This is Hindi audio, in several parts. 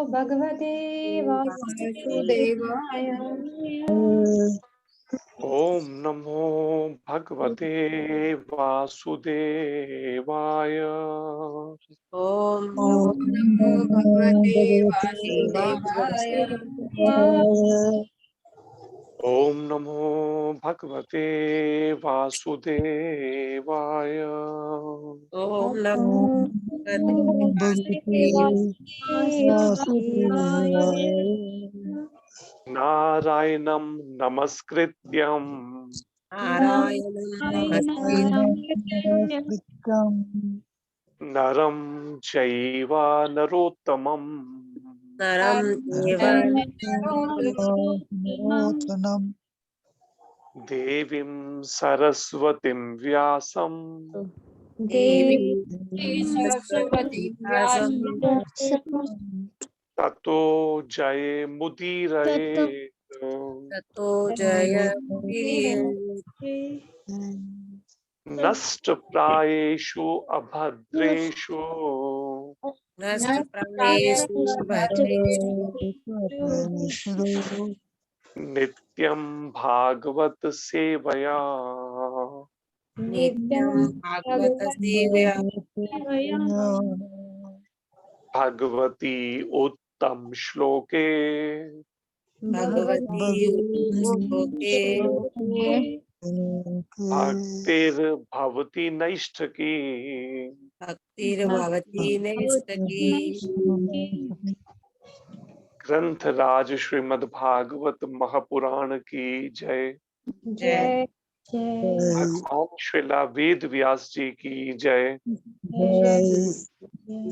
भगवते वासुदेवाय। ओम नमो भगवते वासुदेवाय। ओम नमो भगवते वासुदेवाय। ओम नमो भगवते वासुदेवाय। ओम नमो भगवते वासुदेवाय। नारायणं नमस्कृत्यं नारायणं नमस्ते नरं चैव नरोत्तमं नरं चैव नरोत्तमं देवीं सरस्वतीं व्यासं देवी सरस्वती व्यासं ततो जयमुदीरये। ततो जयमुदीरये। नष्टप्रायेषु अभद्रेषु नष्टप्रायेषु भद्रेषु नित्यं भागवत सेवया नित्यं भागवत सेवया भगवती उत्तम श्लोके भगवती श्लोके भक्तिर्भवति नैष्ठकी। भक्तिर्भवति नैष्ठकी। ग्रंथराज श्रीमद् भागवत महापुराण की जय। जय भगवान श्रीला वेद व्यास जी की जय।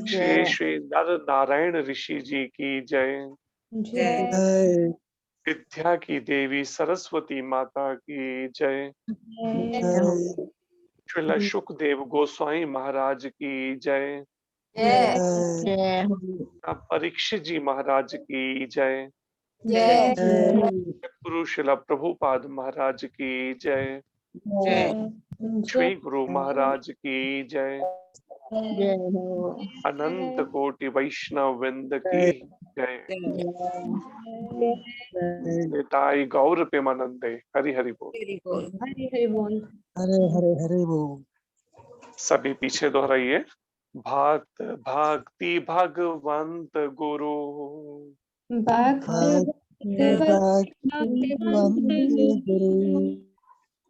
श्री श्री नर नारायण ऋषि जी की जय। जय विद्या की देवी सरस्वती माता की जय। श्रीला शुकदेव गोस्वामी महाराज की जय। परीक्षित जी महाराज की जय। गुरु श्रीला प्रभुपाद महाराज की जय। श्री गुरु महाराज की जय। अनंत कोटि वैष्णव वृंद की जय। निताई गौर प्रेमानंदे हरि हरि बोल। हरि हरि बोल। हरे हरे हरे बोल। सभी पीछे दोहराइए। भक्त भक्ति भगवंत गुरु वंदे गुरु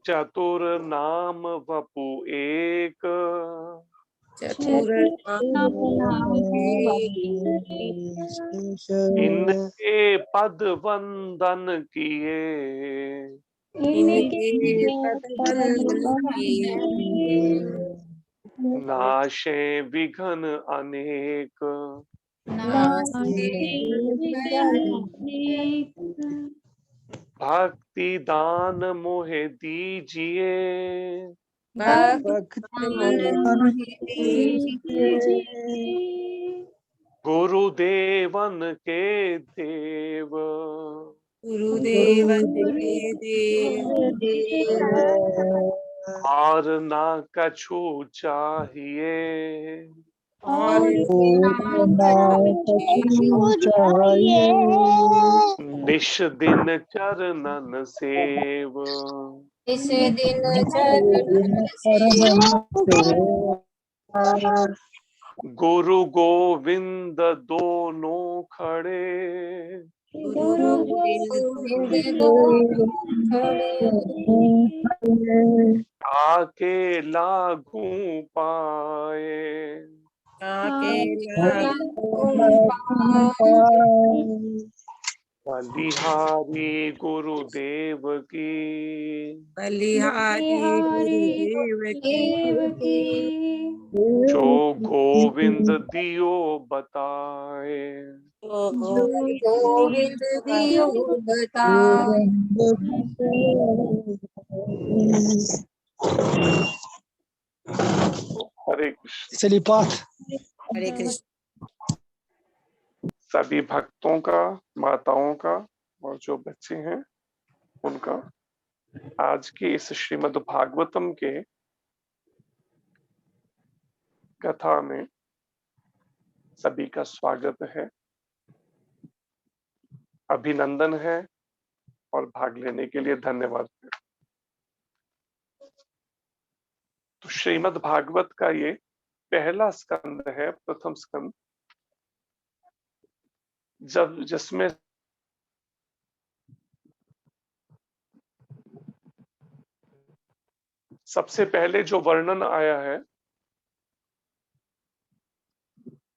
चतुर नाम वपु एक इनके पद वंदन किए नाशे विघन अनेक। भक्ति दान मोहे दीजिए गुरुदेवन के देव। गुरुदेव के देव और ना कछु चाहिए और चाहिए निश दिन चरणन सेव। इस दिन चरण गुरु गोविंद दोनों खड़े गुरु गोविंद आके लागू पाए। बलिहारी गुरुदेव की बलिहारी गुरुदेव की जो गोविंद दियो बताए। गोविंद दियो बताए। हरे कृष्ण। चलिए पाठ। हरे कृष्ण। सभी भक्तों का, माताओं का और जो बच्चे हैं उनका आज की इस श्रीमद् भागवतम के कथा में सभी का स्वागत है। अभिनंदन है और भाग लेने के लिए धन्यवाद है। तो श्रीमद् भागवत का ये पहला स्कंद है, प्रथम स्कंद, जिसमें सबसे पहले जो वर्णन आया है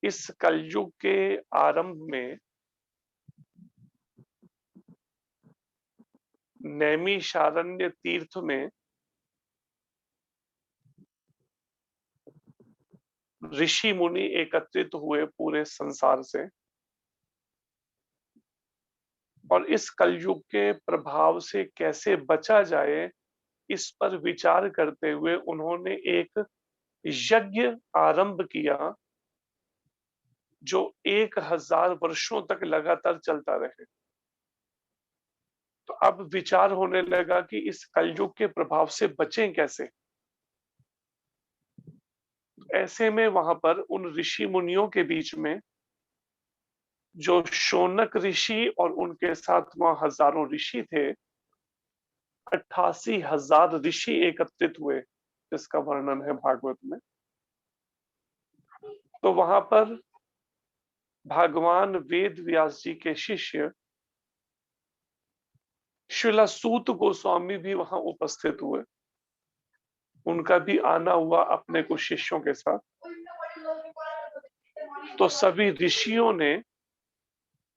इस कलयुग के आरंभ में नैमिषारण्य तीर्थ में ऋषि मुनि एकत्रित हुए पूरे संसार से, और इस कलयुग के प्रभाव से कैसे बचा जाए इस पर विचार करते हुए उन्होंने एक यज्ञ आरंभ किया जो 1000 वर्षों तक लगातार चलता रहे। तो अब विचार होने लगा कि इस कलयुग के प्रभाव से बचें कैसे। ऐसे में वहां पर उन ऋषि मुनियों के बीच में जो शौनक ऋषि और उनके साथ वहां हजारों ऋषि थे, 88,000 ऋषि एकत्रित हुए, जिसका वर्णन है भागवत में। तो वहां पर भगवान वेद व्यास जी के शिष्य श्रील सूत गोस्वामी भी वहां उपस्थित हुए। उनका भी आना हुआ अपने कुछ शिष्यों के साथ। तो सभी ऋषियों ने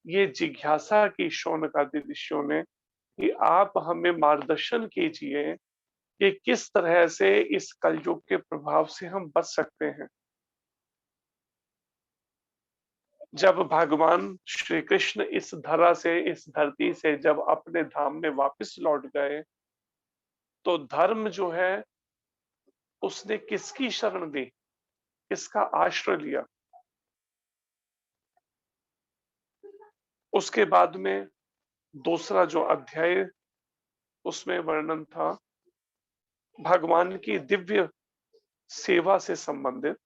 ये जिज्ञासा की, शौनकादि ऋषियों ने, कि आप हमें मार्गदर्शन कीजिए कि किस तरह से इस कलयुग के प्रभाव से हम बच सकते हैं। जब भगवान श्री कृष्ण इस धरा से, इस धरती से जब अपने धाम में वापस लौट गए, तो धर्म जो है उसने किसकी शरण ली, किसका आश्रय लिया। उसके बाद में दूसरा जो अध्याय, उसमें वर्णन था भगवान की दिव्य सेवा से संबंधित,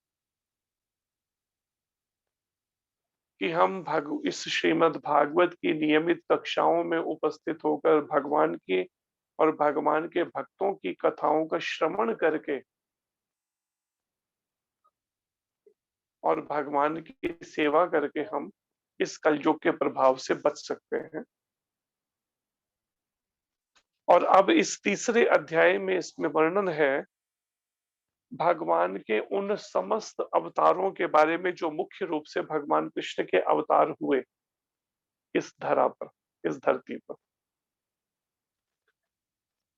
कि हम इस श्रीमद् भागवत की नियमित कक्षाओं में उपस्थित होकर भगवान की और भगवान के भक्तों की कथाओं का श्रवण करके और भगवान की सेवा करके हम इस कलयुग के प्रभाव से बच सकते हैं। और अब इस तीसरे अध्याय में इसमें वर्णन है भगवान के उन समस्त अवतारों के बारे में जो मुख्य रूप से भगवान कृष्ण के अवतार हुए इस धरा पर, इस धरती पर।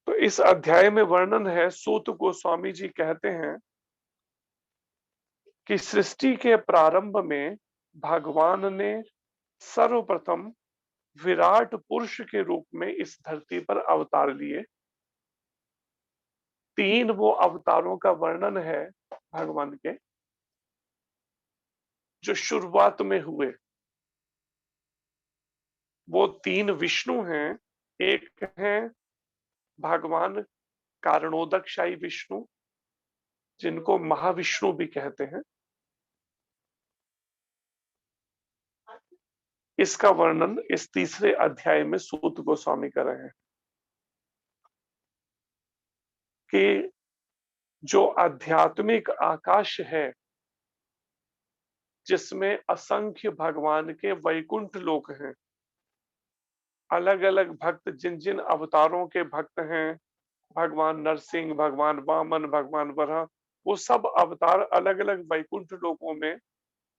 तो इस अध्याय में वर्णन है, सूत गोस्वामी जी कहते हैं कि सृष्टि के प्रारंभ में भगवान ने सर्वप्रथम विराट पुरुष के रूप में इस धरती पर अवतार लिए। 3 वो अवतारों का वर्णन है भगवान के जो शुरुआत में हुए। वो 3 विष्णु हैं। एक है भगवान कारणोदकशाही विष्णु, जिनको महाविष्णु भी कहते हैं। इसका वर्णन इस तीसरे अध्याय में सूत गोस्वामी कर रहे हैं कि जो आध्यात्मिक आकाश है जिसमें असंख्य भगवान के वैकुंठ लोक हैं, अलग अलग भक्त जिन जिन अवतारों के भक्त हैं, भगवान नरसिंह, भगवान वामन, भगवान वराह, वो सब अवतार अलग अलग वैकुंठ लोकों में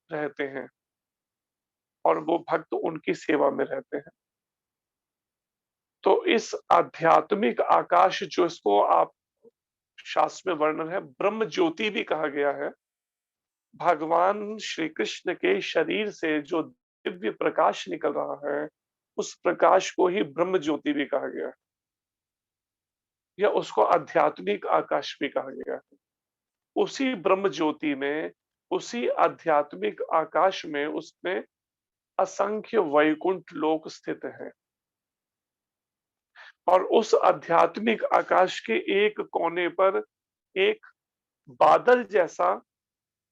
रहते हैं और वो भक्त उनकी सेवा में रहते हैं। तो इस आध्यात्मिक आकाश जो इसको आप शास्त्र में वर्णन है ब्रह्म ज्योति भी कहा गया है। भगवान श्री कृष्ण के शरीर से जो दिव्य प्रकाश निकल रहा है उस प्रकाश को ही ब्रह्म ज्योति भी कहा गया है, या उसको आध्यात्मिक आकाश भी कहा गया है। उसी ब्रह्म ज्योति में, उसी आध्यात्मिक आकाश में, उसमें असंख्य वैकुंठ लोक स्थित हैं। और उस आध्यात्मिक आकाश के एक कोने पर एक बादल जैसा,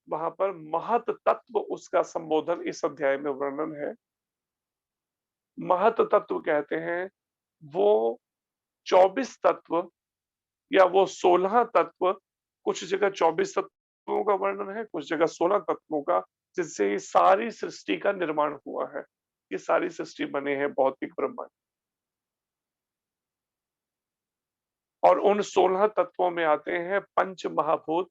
वहां पर महत तत्व, उसका संबोधन इस अध्याय में वर्णन है महत तत्व कहते हैं वो 24 तत्व या वो 16 तत्व, कुछ जगह 24 तत्वों का वर्णन है, कुछ जगह 16 तत्वों का, जिससे ये सारी सृष्टि का निर्माण हुआ है। ये सारी सृष्टि बने हैं भौतिक ब्रह्मांड। और उन 16 तत्वों में आते हैं पंच महाभूत।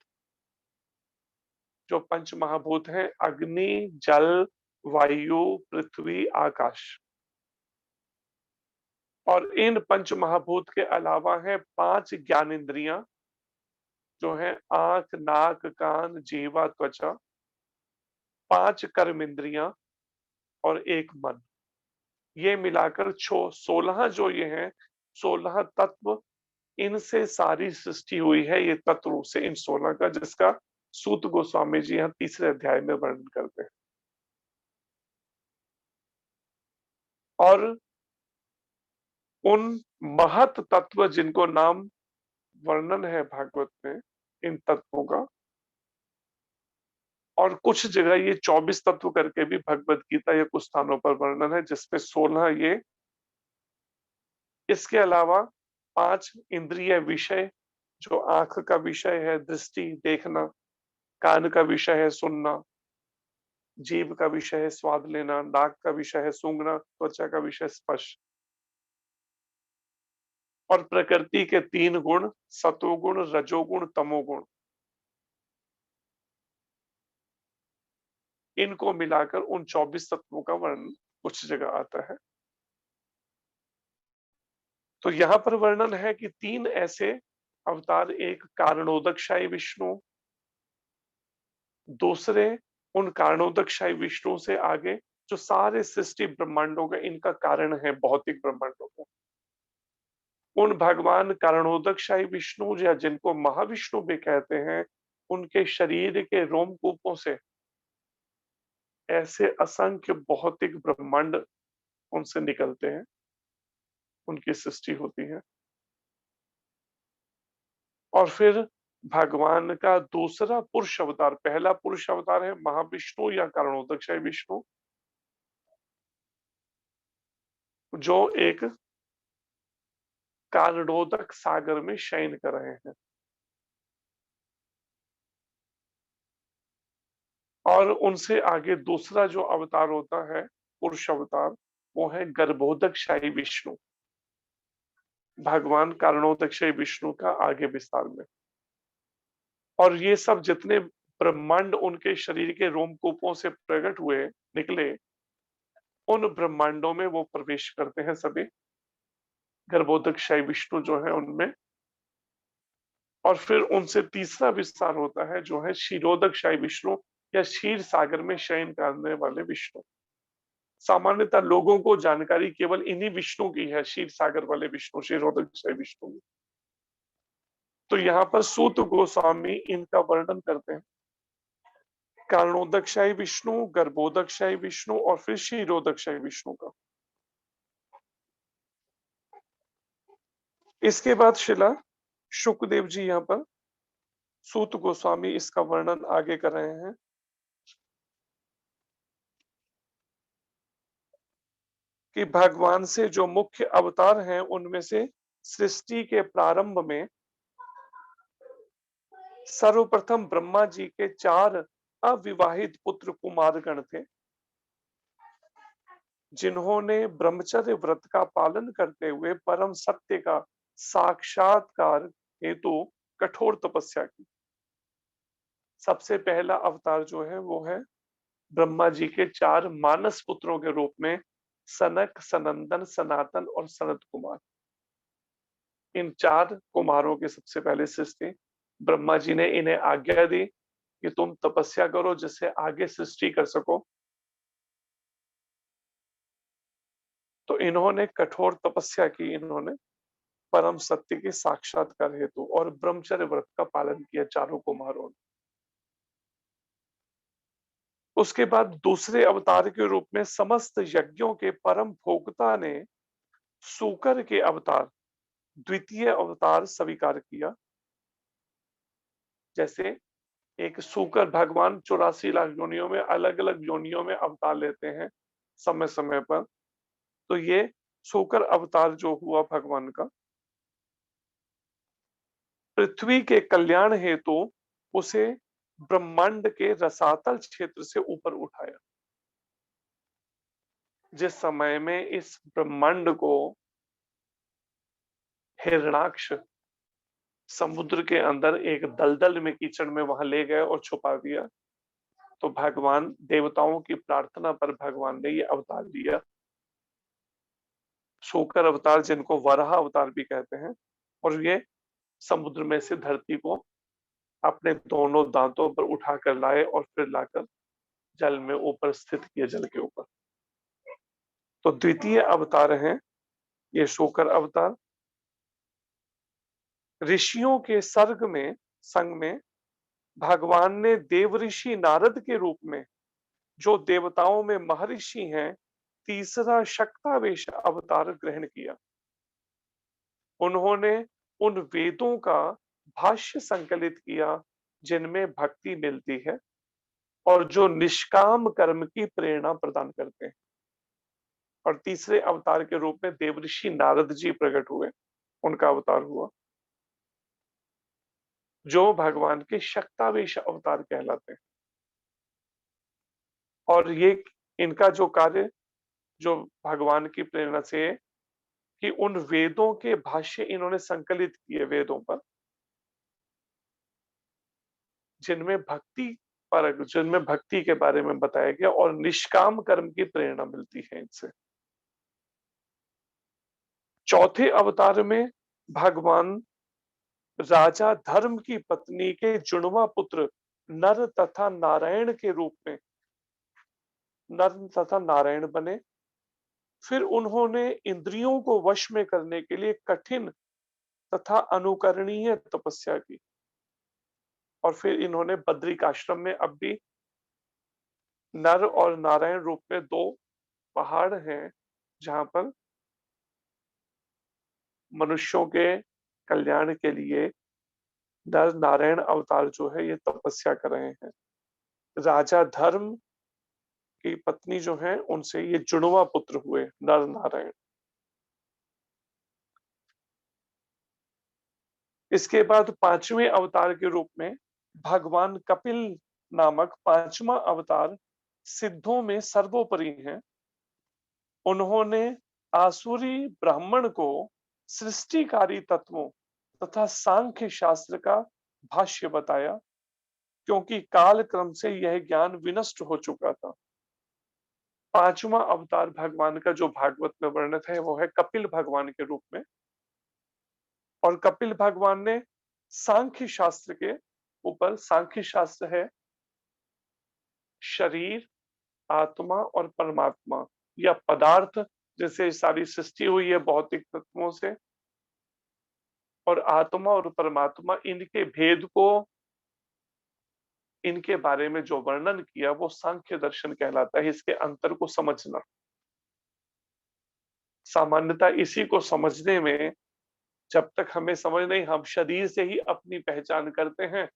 जो पंच महाभूत हैं अग्नि, जल, वायु, पृथ्वी, आकाश। और इन पंच महाभूत के अलावा है 5 ज्ञानेंद्रियां, जो है आंख, नाक, कान, जीवा, त्वचा, 5 कर्म इंद्रियां और एक मन। ये मिलाकर 16 जो ये हैं, 16 तत्व, इनसे सारी सृष्टि हुई है। ये तत्व रूप से इन 16 का, जिसका सूत गोस्वामी जी यहाँ तीसरे अध्याय में वर्णन करते हैं। और उन महत तत्व जिनको नाम वर्णन है भागवत में, इन तत्वों का, और कुछ जगह ये 24 तत्व करके भी भगवत गीता या कुछ स्थानों पर वर्णन है, जिसमें 16 ये। इसके अलावा 5 इंद्रिय विषय, जो आंख का विषय है दृष्टि देखना, कान का विषय है सुनना, जीभ का विषय है स्वाद लेना, नाक का विषय है सूंघना, त्वचा का विषय स्पर्श। और प्रकृति के 3 गुण, सतोगुण, रजोगुण, तमोगुण, इनको मिलाकर उन 24 तत्वों का वर्णन कुछ जगह आता है। तो यहां पर वर्णन है कि 3 ऐसे अवतार, एक कारणोदकशाही विष्णु, दूसरे उन कारणोदकशाही विष्णु से आगे जो सारे सृष्टि ब्रह्मांडों का इनका कारण है, भौतिक ब्रह्मांडों का, उन भगवान कारणोदकशाही विष्णु या जिनको महाविष्णु भी कहते हैं, उनके शरीर के रोमकूपों से ऐसे असंख्य भौतिक ब्रह्मांड उनसे निकलते हैं, उनकी सृष्टि होती है। और फिर भगवान का दूसरा पुरुष अवतार, पहला पुरुष अवतार है महाविष्णु या कारणोदकशाही विष्णु, जो एक कारणोदक सागर में शयन कर रहे हैं। और उनसे आगे दूसरा जो अवतार होता है पुरुष अवतार, वो है गर्भोदकशाही विष्णु, भगवान कारणोदकशाही विष्णु का आगे विस्तार में। और ये सब जितने ब्रह्मांड उनके शरीर के रोमकूपों से प्रकट हुए, निकले, उन ब्रह्मांडों में वो प्रवेश करते हैं सभी, गर्भोदकशाही विष्णु जो है उनमें। और फिर उनसे तीसरा विस्तार होता है जो है क्षीरोदकशाही विष्णु या क्षीर सागर में शयन करने वाले विष्णु। सामान्यतः लोगों को जानकारी केवल इन्हीं विष्णु की है, क्षीर सागर वाले विष्णु, क्षीरोदकशाही विष्णु की। तो यहाँ पर सूत गोस्वामी इनका वर्णन करते हैं, कारणोदकशाही विष्णु, गर्भोदकशाही विष्णु और फिर क्षीरोदकशाही विष्णु का। इसके बाद शिला शुकदेव जी यहाँ पर सूत गोस्वामी इसका वर्णन आगे कर रहे हैं कि भगवान से जो मुख्य अवतार हैं, उनमें से सृष्टि के प्रारंभ में सर्वप्रथम ब्रह्मा जी के 4 अविवाहित पुत्र कुमारगण थे, जिन्होंने ब्रह्मचर्य व्रत का पालन करते हुए परम सत्य का साक्षात्कार हेतु कठोर तपस्या की। सबसे पहला अवतार जो है वो है ब्रह्मा जी के 4 मानस पुत्रों के रूप में सनक, सनंदन, सनातन और सनत कुमार। इन 4 कुमारों की सबसे पहले सृष्टि, ब्रह्मा जी ने इन्हें आज्ञा दी कि तुम तपस्या करो जिससे आगे सृष्टि कर सको। तो इन्होंने कठोर तपस्या की, इन्होंने परम सत्य के साक्षात्कार हेतु और ब्रह्मचर्य व्रत का पालन किया चारों कुमारों ने। उसके बाद दूसरे अवतार के रूप में समस्त यज्ञों के परम भोक्ता ने सूकर के अवतार, द्वितीय अवतार स्वीकार किया। जैसे एक सूकर भगवान 84 लाख योनियों में, अलग अलग योनियों में अवतार लेते हैं समय समय पर। तो ये शोकर अवतार जो हुआ भगवान का, पृथ्वी के कल्याण हेतु उसे ब्रह्मांड के रसातल क्षेत्र से ऊपर उठाया। जिस समय में इस ब्रह्मांड को हिरणाक्ष समुद्र के अंदर एक दलदल में, कीचड़ में वहां ले गए और छुपा दिया, तो भगवान देवताओं की प्रार्थना पर भगवान ने ये अवतार लिया, शोकर अवतार, जिनको वराह अवतार भी कहते हैं। और ये समुद्र में से धरती को अपने दोनों दांतों पर उठाकर लाए और फिर लाकर जल में ऊपर स्थित किए, जल के ऊपर। तो द्वितीय अवतार हैं ये शोकर अवतार। ऋषियों के संग में भगवान ने देव ऋषि नारद के रूप में, जो देवताओं में महर्षि हैं, तीसरा शक्तावेश अवतार ग्रहण किया। उन्होंने उन वेदों का भाष्य संकलित किया जिनमें भक्ति मिलती है और जो निष्काम कर्म की प्रेरणा प्रदान करते हैं। और तीसरे अवतार के रूप में देवऋषि नारद जी प्रकट हुए, उनका अवतार हुआ, जो भगवान के शक्तावेश अवतार कहलाते हैं। और ये इनका जो कार्य, जो भगवान की प्रेरणा से, कि उन वेदों के भाष्य इन्होंने संकलित किए, वेदों पर जिनमें भक्ति के बारे में बताया गया और निष्काम कर्म की प्रेरणा मिलती है इनसे। चौथे अवतार में भगवान राजा धर्म की पत्नी के जुड़वा पुत्र नर तथा नारायण के रूप में नर तथा नारायण बने। फिर उन्होंने इंद्रियों को वश में करने के लिए कठिन तथा अनुकरणीय तपस्या की। और फिर इन्होंने बद्रिकाश्रम में, अब भी नर और नारायण रूप में दो पहाड़ हैं जहां पर मनुष्यों के कल्याण के लिए नर नारायण अवतार जो है ये तपस्या कर रहे हैं। राजा धर्म की पत्नी जो है, उनसे ये जुड़वा पुत्र हुए, नर नारायण। इसके बाद पांचवें अवतार के रूप में भगवान कपिल नामक पांचवा अवतार सिद्धों में सर्वोपरि है। उन्होंने आसुरी ब्राह्मण को सृष्टिकारी तत्वों तथा सांख्य शास्त्र का भाष्य बताया, क्योंकि काल क्रम से यह ज्ञान विनष्ट हो चुका था। पांचवा अवतार भगवान का जो भागवत में वर्णित है वो है कपिल भगवान के रूप में। और कपिल भगवान ने सांख्य शास्त्र के ऊपर, सांख्य शास्त्र है शरीर, आत्मा और परमात्मा या पदार्थ, जैसे सारी सृष्टि हुई है भौतिक तत्वों से, और आत्मा और परमात्मा, इनके भेद को, इनके बारे में जो वर्णन किया वो सांख्य दर्शन कहलाता है। इसके अंतर को समझना, सामान्यतः इसी को समझने में जब तक हमें समझ नहीं, हम शरीर से ही अपनी पहचान करते हैं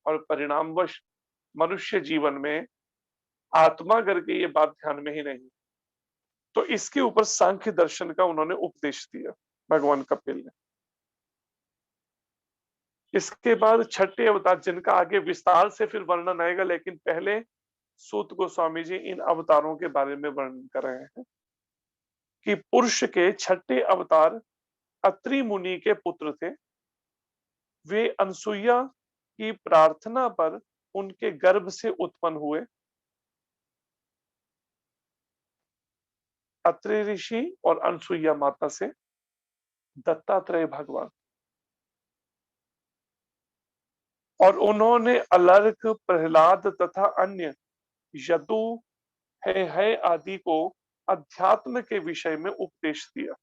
और परिणामवश मनुष्य जीवन में आत्मा करके ये बात ध्यान में ही नहीं। तो इसके ऊपर सांख्य दर्शन का उन्होंने उपदेश दिया भगवान कपिल ने। इसके बाद छठे अवतार, जिनका आगे विस्तार से फिर वर्णन आएगा, लेकिन पहले सूत गोस्वामी जी इन अवतारों के बारे में वर्णन कर रहे हैं कि पुरुष के छठे अवतार अत्रि मुनि के पुत्र थे। वे अनसुईया की प्रार्थना पर उनके गर्भ से उत्पन्न हुए। अत्रि ऋषि और अनसुईया माता से दत्तात्रेय भगवान। और उन्होंने अलर्क, प्रहलाद तथा अन्य यदु, है आदि को अध्यात्म के विषय में उपदेश दिया,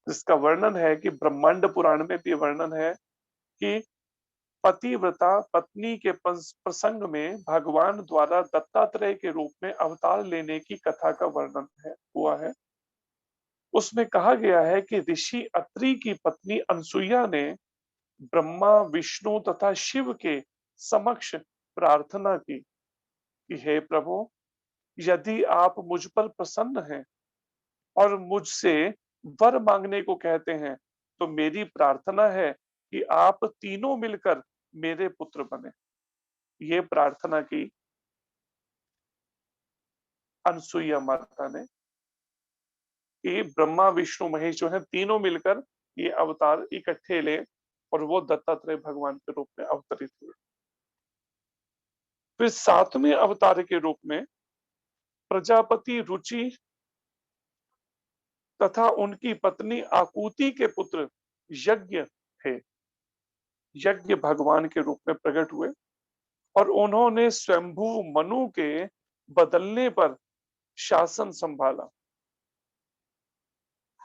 जिसका वर्णन है कि ब्रह्मांड पुराण में भी वर्णन है कि पतिव्रता पत्नी के प्रसंग में भगवान द्वारा दत्तात्रेय के रूप में अवतार लेने की कथा का वर्णन हुआ है। उसमें कहा गया है कि ऋषि अत्रि की पत्नी अनसुईया ने ब्रह्मा, विष्णु तथा शिव के समक्ष प्रार्थना की कि हे प्रभु, यदि आप मुझ पर प्रसन्न हैं और मुझसे वर मांगने को कहते हैं, तो मेरी प्रार्थना है कि आप तीनों मिलकर मेरे पुत्र बने। ये प्रार्थना की अनसुईया माता ने कि ब्रह्मा विष्णु महेश जो है तीनों मिलकर ये अवतार इकट्ठे ले और वो दत्तात्रेय भगवान के रूप में अवतरित हुए। फिर सातवें अवतार के रूप में प्रजापति रुचि तथा उनकी पत्नी आकुति के पुत्र यज्ञ थे। यज्ञ भगवान के रूप में प्रकट हुए और उन्होंने स्वयंभू मनु के बदलने पर शासन संभाला।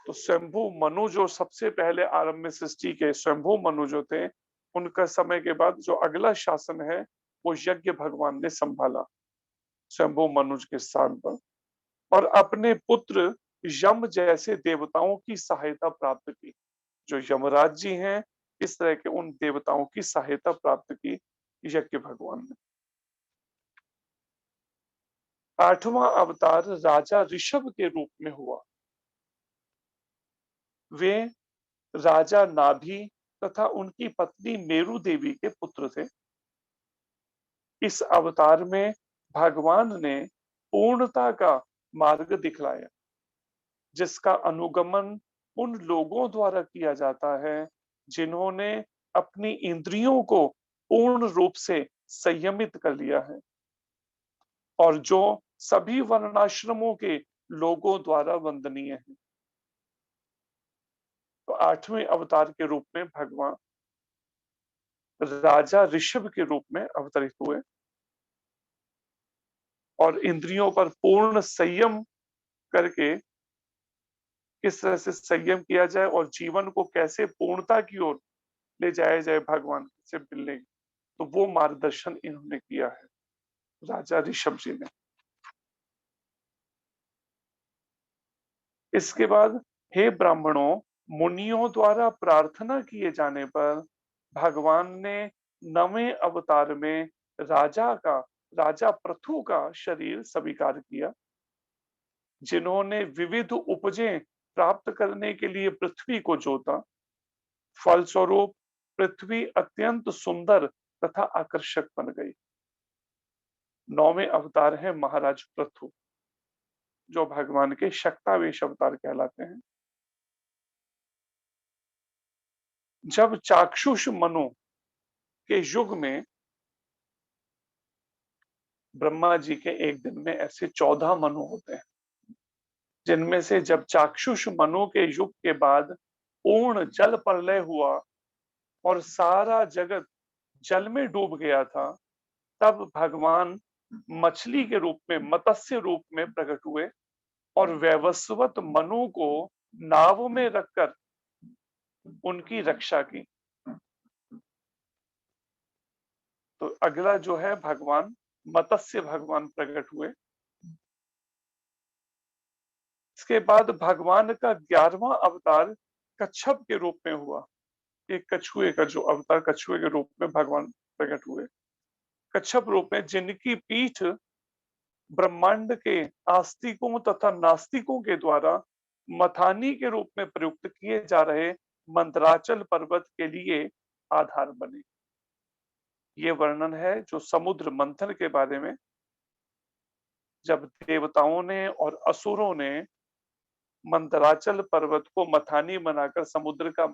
तो स्वयंभू मनु जो सबसे पहले आरंभ में सृष्टि के स्वयंभू मनु जो थे, उनका समय के बाद जो अगला शासन है वो यज्ञ भगवान ने संभाला स्वयंभू मनुज के स्थान पर, और अपने पुत्र यम जैसे देवताओं की सहायता प्राप्त की। जो यमराज जी हैं, इस तरह के उन देवताओं की सहायता प्राप्त की यज्ञ भगवान ने। आठवां अवतार राजा ऋषभ के रूप में हुआ। वे राजा नाभि तथा उनकी पत्नी मेरु देवी के पुत्र थे। इस अवतार में भगवान ने पूर्णता का मार्ग दिखलाया, जिसका अनुगमन उन लोगों द्वारा किया जाता है जिन्होंने अपनी इंद्रियों को पूर्ण रूप से संयमित कर लिया है और जो सभी वर्णाश्रमों के लोगों द्वारा वंदनीय है। तो आठवें अवतार के रूप में भगवान राजा ऋषभ के रूप में अवतरित हुए और इंद्रियों पर पूर्ण संयम करके किस तरह से संयम किया जाए और जीवन को कैसे पूर्णता की ओर ले जाया जाए भगवान से मिलने, तो वो मार्गदर्शन इन्होंने किया है राजा ऋषभ जी ने। इसके बाद हे ब्राह्मणों, मुनियों द्वारा प्रार्थना किए जाने पर भगवान ने नवें अवतार में राजा पृथु का शरीर स्वीकार किया, जिन्होंने विविध उपजें प्राप्त करने के लिए पृथ्वी को जोता। फलस्वरूप पृथ्वी अत्यंत सुंदर तथा आकर्षक बन गई। नौवें अवतार है महाराज पृथु, जो भगवान के शक्तावेश अवतार कहलाते हैं। जब चाक्षुष मनु के युग में ब्रह्मा जी के एक दिन में ऐसे 14 मनु होते हैं, जिनमें से जब चाक्षुष मनु के युग के बाद पूर्ण जल प्रलय हुआ और सारा जगत जल में डूब गया था, तब भगवान मछली के रूप में, मत्स्य रूप में प्रकट हुए और वैवस्वत मनु को नाव में रखकर उनकी रक्षा की। तो अगला जो है भगवान मत्स्य भगवान प्रकट हुए। इसके बाद भगवान का 11वां अवतार कच्छप के रूप में हुआ। एक कछुए का जो अवतार, कछुए के रूप में भगवान प्रकट हुए। कच्छप रूप में, जिनकी पीठ ब्रह्मांड के आस्तिकों तथा नास्तिकों के द्वारा मथानी के रूप में प्रयुक्त किए जा रहे मंदराचल पर्वत के लिए आधार बने। ये वर्णन है जो समुद्र मंथन के बारे में, जब देवताओं ने और असुरों ने मंदराचल पर्वत को मथानी बनाकर समुद्र का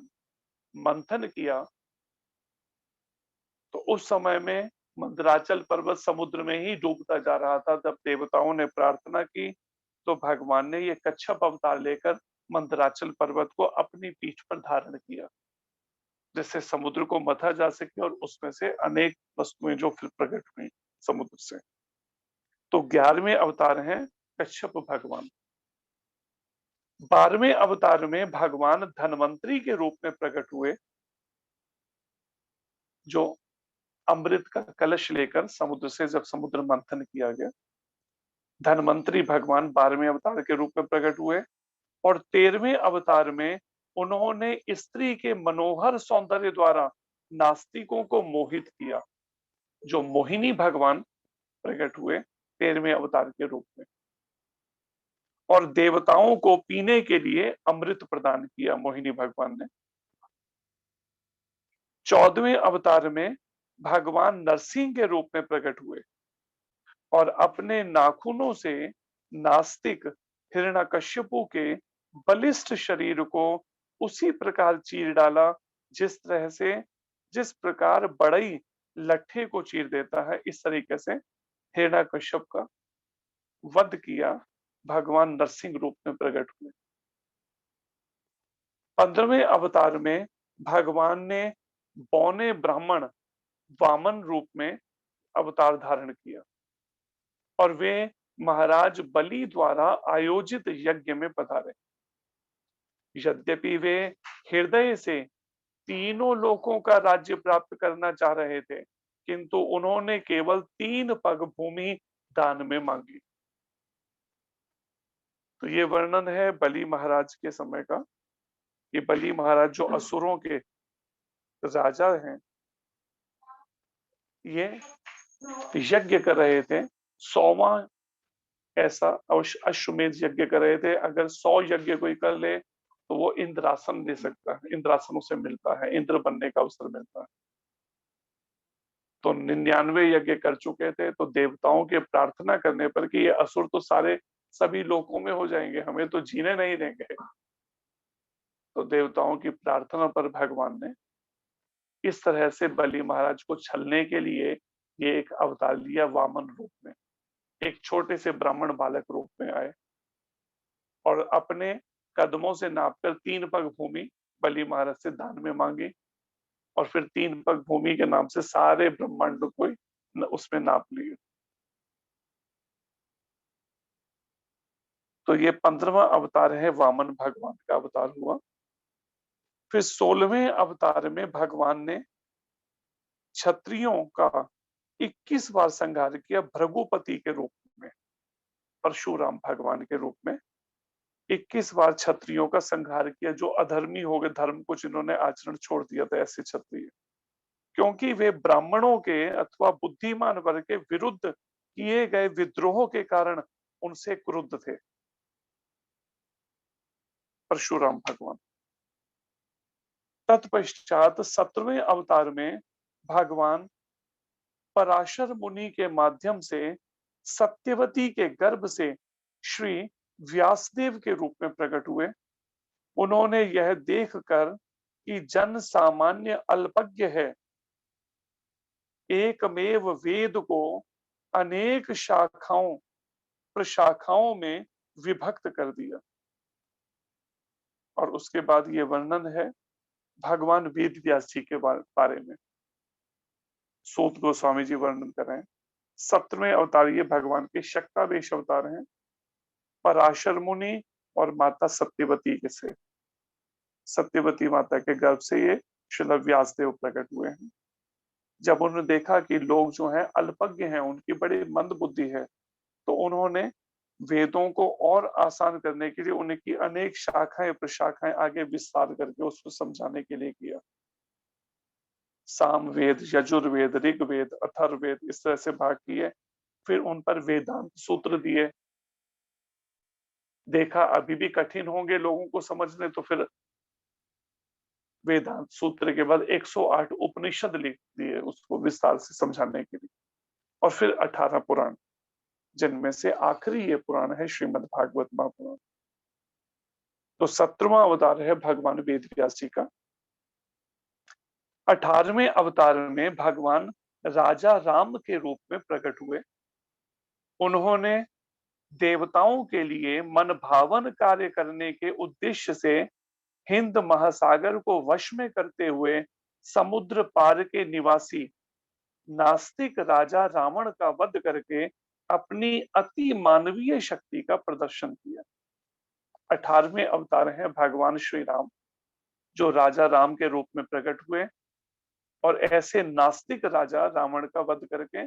मंथन किया, तो उस समय में मंदराचल पर्वत समुद्र में ही डूबता जा रहा था। जब देवताओं ने प्रार्थना की तो भगवान ने ये कच्छप अवतार लेकर मंदराचल पर्वत को अपनी पीठ पर धारण किया, जिससे समुद्र को मथा जा सके और उसमें से अनेक वस्तुएं जो फिर प्रकट हुई समुद्र से। तो 11वें अवतार हैं कच्छप भगवान। 12वें अवतार में भगवान धन्वंतरी के रूप में प्रकट हुए, जो अमृत का कलश लेकर समुद्र से जब समुद्र मंथन किया गया, धन्वंतरी भगवान 12वें अवतार के रूप में प्रकट हुए। और 13वें अवतार में उन्होंने स्त्री के मनोहर सौंदर्य द्वारा नास्तिकों को मोहित किया। जो मोहिनी भगवान प्रकट हुए 13वें अवतार के रूप में, और देवताओं को पीने के लिए अमृत प्रदान किया मोहिनी भगवान ने। 14वें अवतार में भगवान नरसिंह के रूप में प्रकट हुए और अपने नाखूनों से नास्तिक हिरण्यकश्यपु के बलिष्ठ शरीर को उसी प्रकार चीर डाला जिस प्रकार बढ़ई लट्ठे को चीर देता है। इस तरीके से हिरण्यकश्यप का वध किया भगवान नरसिंह रूप में प्रकट हुए। 15वें अवतार में भगवान ने बौने ब्राह्मण वामन रूप में अवतार धारण किया और वे महाराज बलि द्वारा आयोजित यज्ञ में पधारे। यद्यपि वे हृदय से तीनों लोकों का राज्य प्राप्त करना चाह रहे थे, किंतु उन्होंने केवल 3 पग भूमि दान में मांगी। तो ये वर्णन है बलि महाराज के समय का। ये बलि महाराज जो असुरों के राजा हैं, ये यज्ञ कर रहे थे। 100वां ऐसा अश्वमेध यज्ञ कर रहे थे। अगर 100 यज्ञ कोई कर ले तो वो इंद्रासन दे सकता है, इंद्रासन उसे मिलता है, इंद्र बनने का अवसर मिलता है। तो 99 यज्ञ कर चुके थे, तो देवताओं के प्रार्थना करने पर कि ये असुर तो सारे सभी लोकों में हो जाएंगे, हमें तो जीने नहीं देंगे, तो देवताओं की प्रार्थना पर भगवान ने इस तरह से बलि महाराज को छलने के लिए ये एक अवतार लिया वामन रूप में। एक छोटे से ब्राह्मण बालक रूप में आए और अपने कदमों से नापकर 3 पग भूमि बलि महाराज से दान में मांगी और फिर 3 पग भूमि के नाम से सारे ब्रह्मांड को उसमें नाप लिए। तो ये 15वां अवतार है, वामन भगवान का अवतार हुआ। फिर 16वें अवतार में भगवान ने क्षत्रियों का 21 बार संहार किया भृगुपति के रूप में, परशुराम भगवान के रूप में 21 बार क्षत्रियों का संहार किया, जो अधर्मी हो गए, धर्म को जिन्होंने आचरण छोड़ दिया था, ऐसे क्षत्रिय, क्योंकि वे ब्राह्मणों के अथवा बुद्धिमान वर्ग के विरुद्ध किए गए विद्रोह के कारण उनसे क्रुद्ध थे। परशुराम भगवान। तत्पश्चात 17वें अवतार में भगवान पराशर मुनि के माध्यम से सत्यवती के गर्भ से श्री व्यासदेव के रूप में प्रकट हुए। उन्होंने यह देखकर कि जन सामान्य अल्पज्ञ है, एकमेव वेद को अनेक शाखाओं प्रशाखाओं में विभक्त कर दिया। और उसके बाद ये वर्णन है भगवान वेद व्यास जी के बारे में। सूत गोस्वामी जी वर्णन कर रहे हैं। 17वें अवतार ये भगवान के शक्तावेश अवतार हैं, पराशर मुनि और माता सत्यवती के से, सत्यवती माता के गर्भ से ये श्रील व्यासदेव प्रकट हुए हैं। जब उन्होंने देखा कि लोग जो हैं अल्पज्ञ हैं, उनकी बड़ी मंद बुद्धि है, तो उन्होंने वेदों को और आसान करने के लिए उनकी अनेक शाखाएं प्रशाखाएं आगे विस्तार करके उसको समझाने के लिए किया। सामवेद, यजुर्वेद, ऋग्वेद, अथर्ववेद इस तरह से भाग किए। फिर उन पर वेदांत सूत्र दिए। देखा अभी भी कठिन होंगे लोगों को समझने, तो फिर वेदांत सूत्र के बाद 108 उपनिषद लिख दिए उसको विस्तार से समझाने के लिए। और फिर 18 पुराण, जिनमें से आखिरी ये पुराण है श्रीमद् भागवत महापुराण। तो 17वां अवतार है भगवान वेद व्यास जी का। 18वें अवतार में भगवान राजा राम के रूप में प्रकट हुए। उन्होंने देवताओं के लिए मन भावन कार्य करने के उद्देश्य से हिंद महासागर को वश में करते हुए समुद्र पार के निवासी नास्तिक राजा रावण का वध करके अपनी अति मानवीय शक्ति का प्रदर्शन किया। 18वें अवतार हैं भगवान श्री राम, जो राजा राम के रूप में प्रकट हुए और ऐसे नास्तिक राजा रावण का वध करके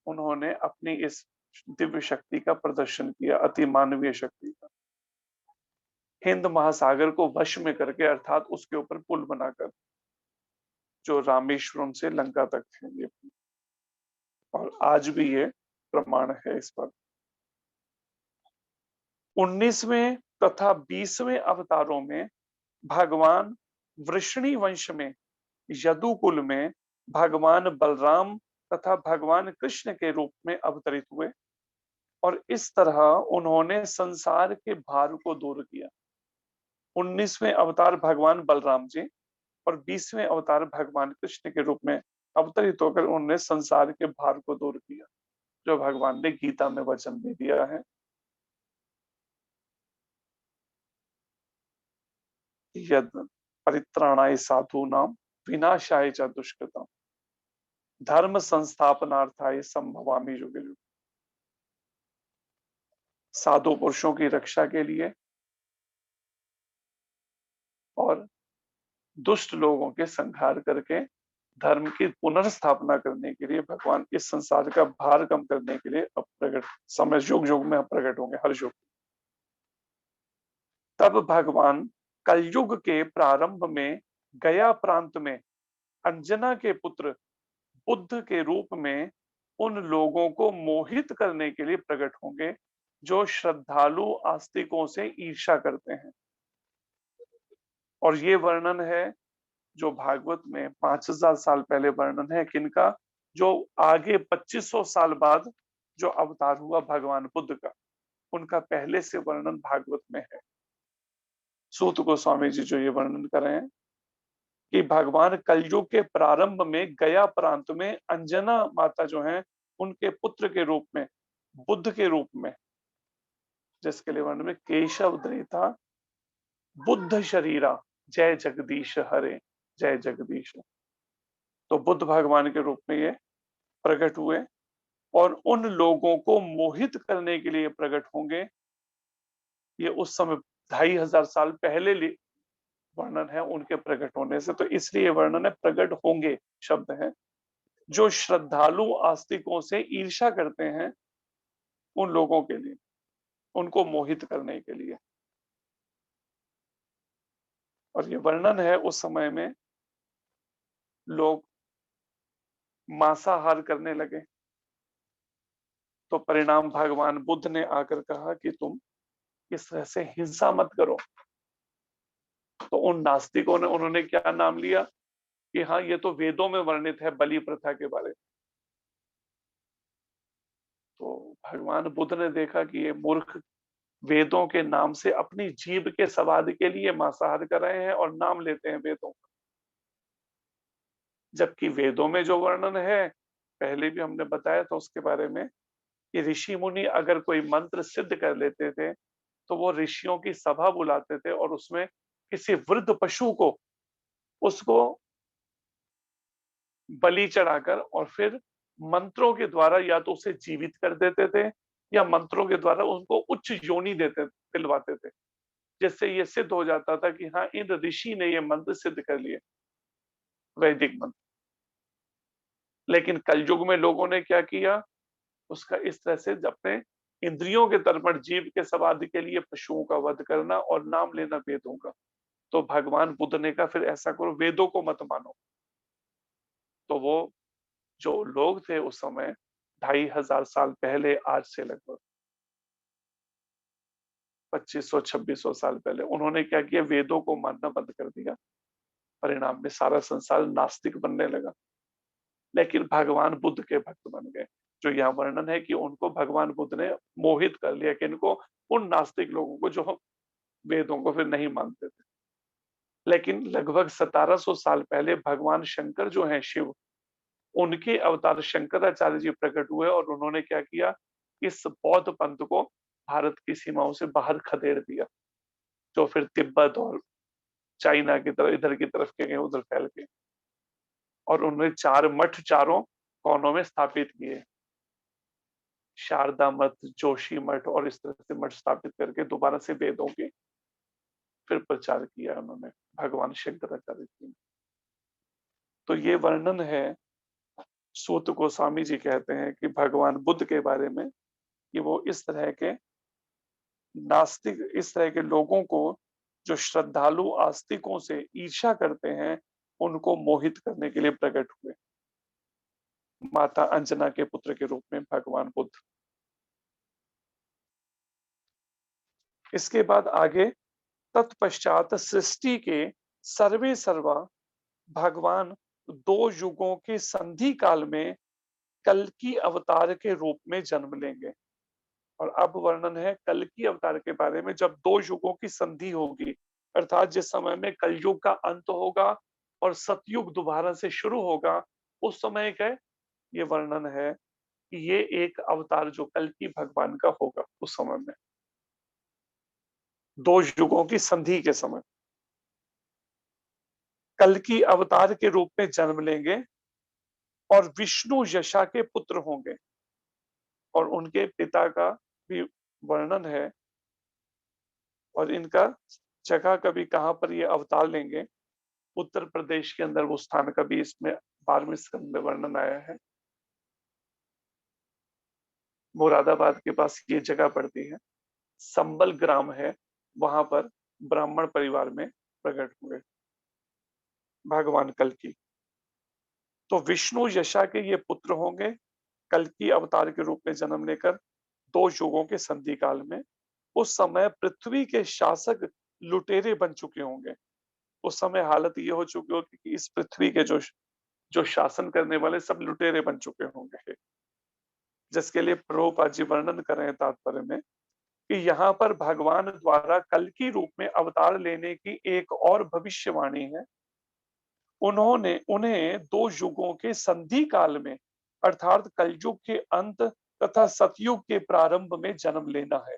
उन्होंने अपनी इस दिव्य शक्ति का प्रदर्शन किया, अति मानवीय शक्ति का। हिंद महासागर को वश में करके, अर्थात उसके ऊपर पुल बनाकर, जो रामेश्वरम से लंका तक थे ये। और आज भी ये प्रमाण है इस पर। 19वें तथा 20वें अवतारों में भगवान वृषणी वंश में यदुकुल में भगवान बलराम तथा भगवान कृष्ण के रूप में अवतरित हुए और इस तरह उन्होंने संसार के भार को दूर किया। 19वें अवतार भगवान बलराम जी और 20वें अवतार भगवान कृष्ण के रूप में अवतरित होकर उन्होंने संसार के भार को दूर किया, जो भगवान ने गीता में वचन भी दिया है। यद परित्राणाय साधूनां विनाशाय च दुष्कृतां धर्म संस्थापनार्थाय संभवामि युगे युगे। साधु पुरुषों की रक्षा के लिए और दुष्ट लोगों के संहार करके धर्म की पुनर्स्थापना करने के लिए भगवान इस संसार का भार कम करने के लिए अब प्रकट समय युग युग में प्रकट होंगे, हर युग। तब भगवान कलयुग के प्रारंभ में गया प्रांत में अंजना के पुत्र बुद्ध के रूप में उन लोगों को मोहित करने के लिए प्रकट होंगे जो श्रद्धालु आस्तिकों से ईर्ष्या करते हैं। और ये वर्णन है जो भागवत में 5000 साल पहले वर्णन है किनका, जो आगे 2500 साल बाद जो अवतार हुआ भगवान बुद्ध का, उनका पहले से वर्णन भागवत में है। सूत गोस्वामी जी जो ये वर्णन कर रहे हैं कि भगवान कलयुग के प्रारंभ में गया प्रांत में अंजना माता जो है उनके पुत्र के रूप में, बुद्ध के रूप में, जिसके लिए वर्णन में केशव दृता बुद्ध शरीरा जय जगदीश हरे, जय जगदीश। तो बुद्ध भगवान के रूप में ये प्रकट हुए और उन लोगों को मोहित करने के लिए प्रकट होंगे। ये उस समय 2500 साल पहले वर्णन है उनके प्रकट होने से, तो इसलिए वर्णन है प्रकट होंगे शब्द है, जो श्रद्धालु आस्तिकों से ईर्ष्या करते हैं उन लोगों के लिए, उनको मोहित करने के लिए। और ये वर्णन है उस समय में लोग मांसाहार करने लगे, तो परिणाम भगवान बुद्ध ने आकर कहा कि तुम इस तरह से हिंसा मत करो। तो उन नास्तिकों ने, उन्होंने क्या नाम लिया कि हाँ ये तो वेदों में वर्णित है बलि प्रथा के बारे में। तो भगवान बुद्ध ने देखा कि ये मूर्ख वेदों के नाम से अपनी जीभ के स्वाद के लिए मांसाहार कर रहे हैं और नाम लेते हैं वेदों का, जबकि वेदों में जो वर्णन है पहले भी हमने बताया था उसके बारे में कि ऋषि मुनि अगर कोई मंत्र सिद्ध कर लेते थे तो वो ऋषियों की सभा बुलाते थे और उसमें किसी वृद्ध पशु को उसको बलि चढ़ाकर और फिर मंत्रों के द्वारा या तो उसे जीवित कर देते थे या मंत्रों के द्वारा उनको उच्च योनि दिलवाते थे, जिससे ये सिद्ध हो जाता था कि हाँ इन ऋषि ने ये मंत्र सिद्ध कर लिए, वैदिक मंत्र। लेकिन कलयुग में लोगों ने क्या किया, उसका इस तरह से अपने इंद्रियों के तर्पण, जीव के स्वाद के लिए पशुओं का वध करना और नाम लेना वेदों का। तो भगवान बुद्ध ने कहा फिर ऐसा करो, वेदों को मत मानो। तो वो जो लोग थे उस समय 2500 साल पहले, आज से लगभग 2500-2600 साल पहले, उन्होंने क्या किया, वेदों को मानना बंद कर दिया। परिणाम में सारा संसार नास्तिक बनने लगा। लेकिन भगवान बुद्ध के भक्त बन गए, जो यहाँ वर्णन है कि उनको भगवान बुद्ध ने मोहित कर लिया, कि इनको, उन नास्तिक लोगों को जो वेदों को फिर नहीं मानते थे। लेकिन लगभग 1700 साल पहले भगवान शंकर जो हैं शिव, उनके अवतार शंकराचार्य जी प्रकट हुए और उन्होंने क्या किया, इस बौद्ध पंथ को भारत की सीमाओं से बाहर खदेड़ दिया, जो फिर तिब्बत और चाइना की तरफ, इधर की तरफ के गए, उधर फैल गए। और उन्होंने 4 मठ चारों कोनों में स्थापित किए, शारदा मठ, जोशी मठ और इस तरह से मठ स्थापित करके दोबारा से वेदों के फिर प्रचार किया उन्होंने, भगवान शंकराचार्य जी ने। तो ये वर्णन है, सूत गोस्वामी जी कहते हैं कि भगवान बुद्ध के बारे में कि वो इस तरह के नास्तिक, इस तरह के लोगों को जो श्रद्धालु आस्तिकों से ईर्ष्या करते हैं उनको मोहित करने के लिए प्रकट हुए। माता अंजना के पुत्र के रूप में भगवान बुद्ध। इसके बाद आगे तत्पश्चात सृष्टि के सर्वे सर्वा भगवान दो युगों के संधि काल में कल्कि अवतार के रूप में जन्म लेंगे। और अब वर्णन है कल्कि अवतार के बारे में, जब दो युगों की संधि होगी, अर्थात जिस समय में कलयुग का अंत होगा और सतयुग दोबारा से शुरू होगा, उस समय का ये वर्णन है कि ये एक अवतार जो कल्कि भगवान का होगा उस समय में, दो युगों की संधि के समय कल्कि अवतार के रूप में जन्म लेंगे और विष्णु यशा के पुत्र होंगे। और उनके पिता का भी वर्णन है और इनका जगह कभी कहां पर ये अवतार लेंगे, उत्तर प्रदेश के अंदर वो स्थान का भी इसमें 12वें स्कंद में वर्णन आया है। मुरादाबाद के पास ये जगह पड़ती है, संबल ग्राम है, वहां पर ब्राह्मण परिवार में प्रकट हुए भगवान कल्कि। तो विष्णु यशा के ये पुत्र होंगे, कल्कि अवतार के रूप में जन्म लेकर दो युगों के संधि काल में। उस समय पृथ्वी के शासक लुटेरे बन चुके होंगे। उस समय हालत ये हो चुकी होगी कि इस पृथ्वी के जो जो शासन करने वाले सब लुटेरे बन चुके होंगे, जिसके लिए प्रभुपाद जी वर्णन कर रहे हैं तात्पर्य में कि यहाँ पर भगवान द्वारा कल्कि रूप में अवतार लेने की एक और भविष्यवाणी है। उन्होंने उन्हें दो युगों के संधि काल में अर्थात कलयुग के अंत तथा सतयुग के प्रारंभ में जन्म लेना है।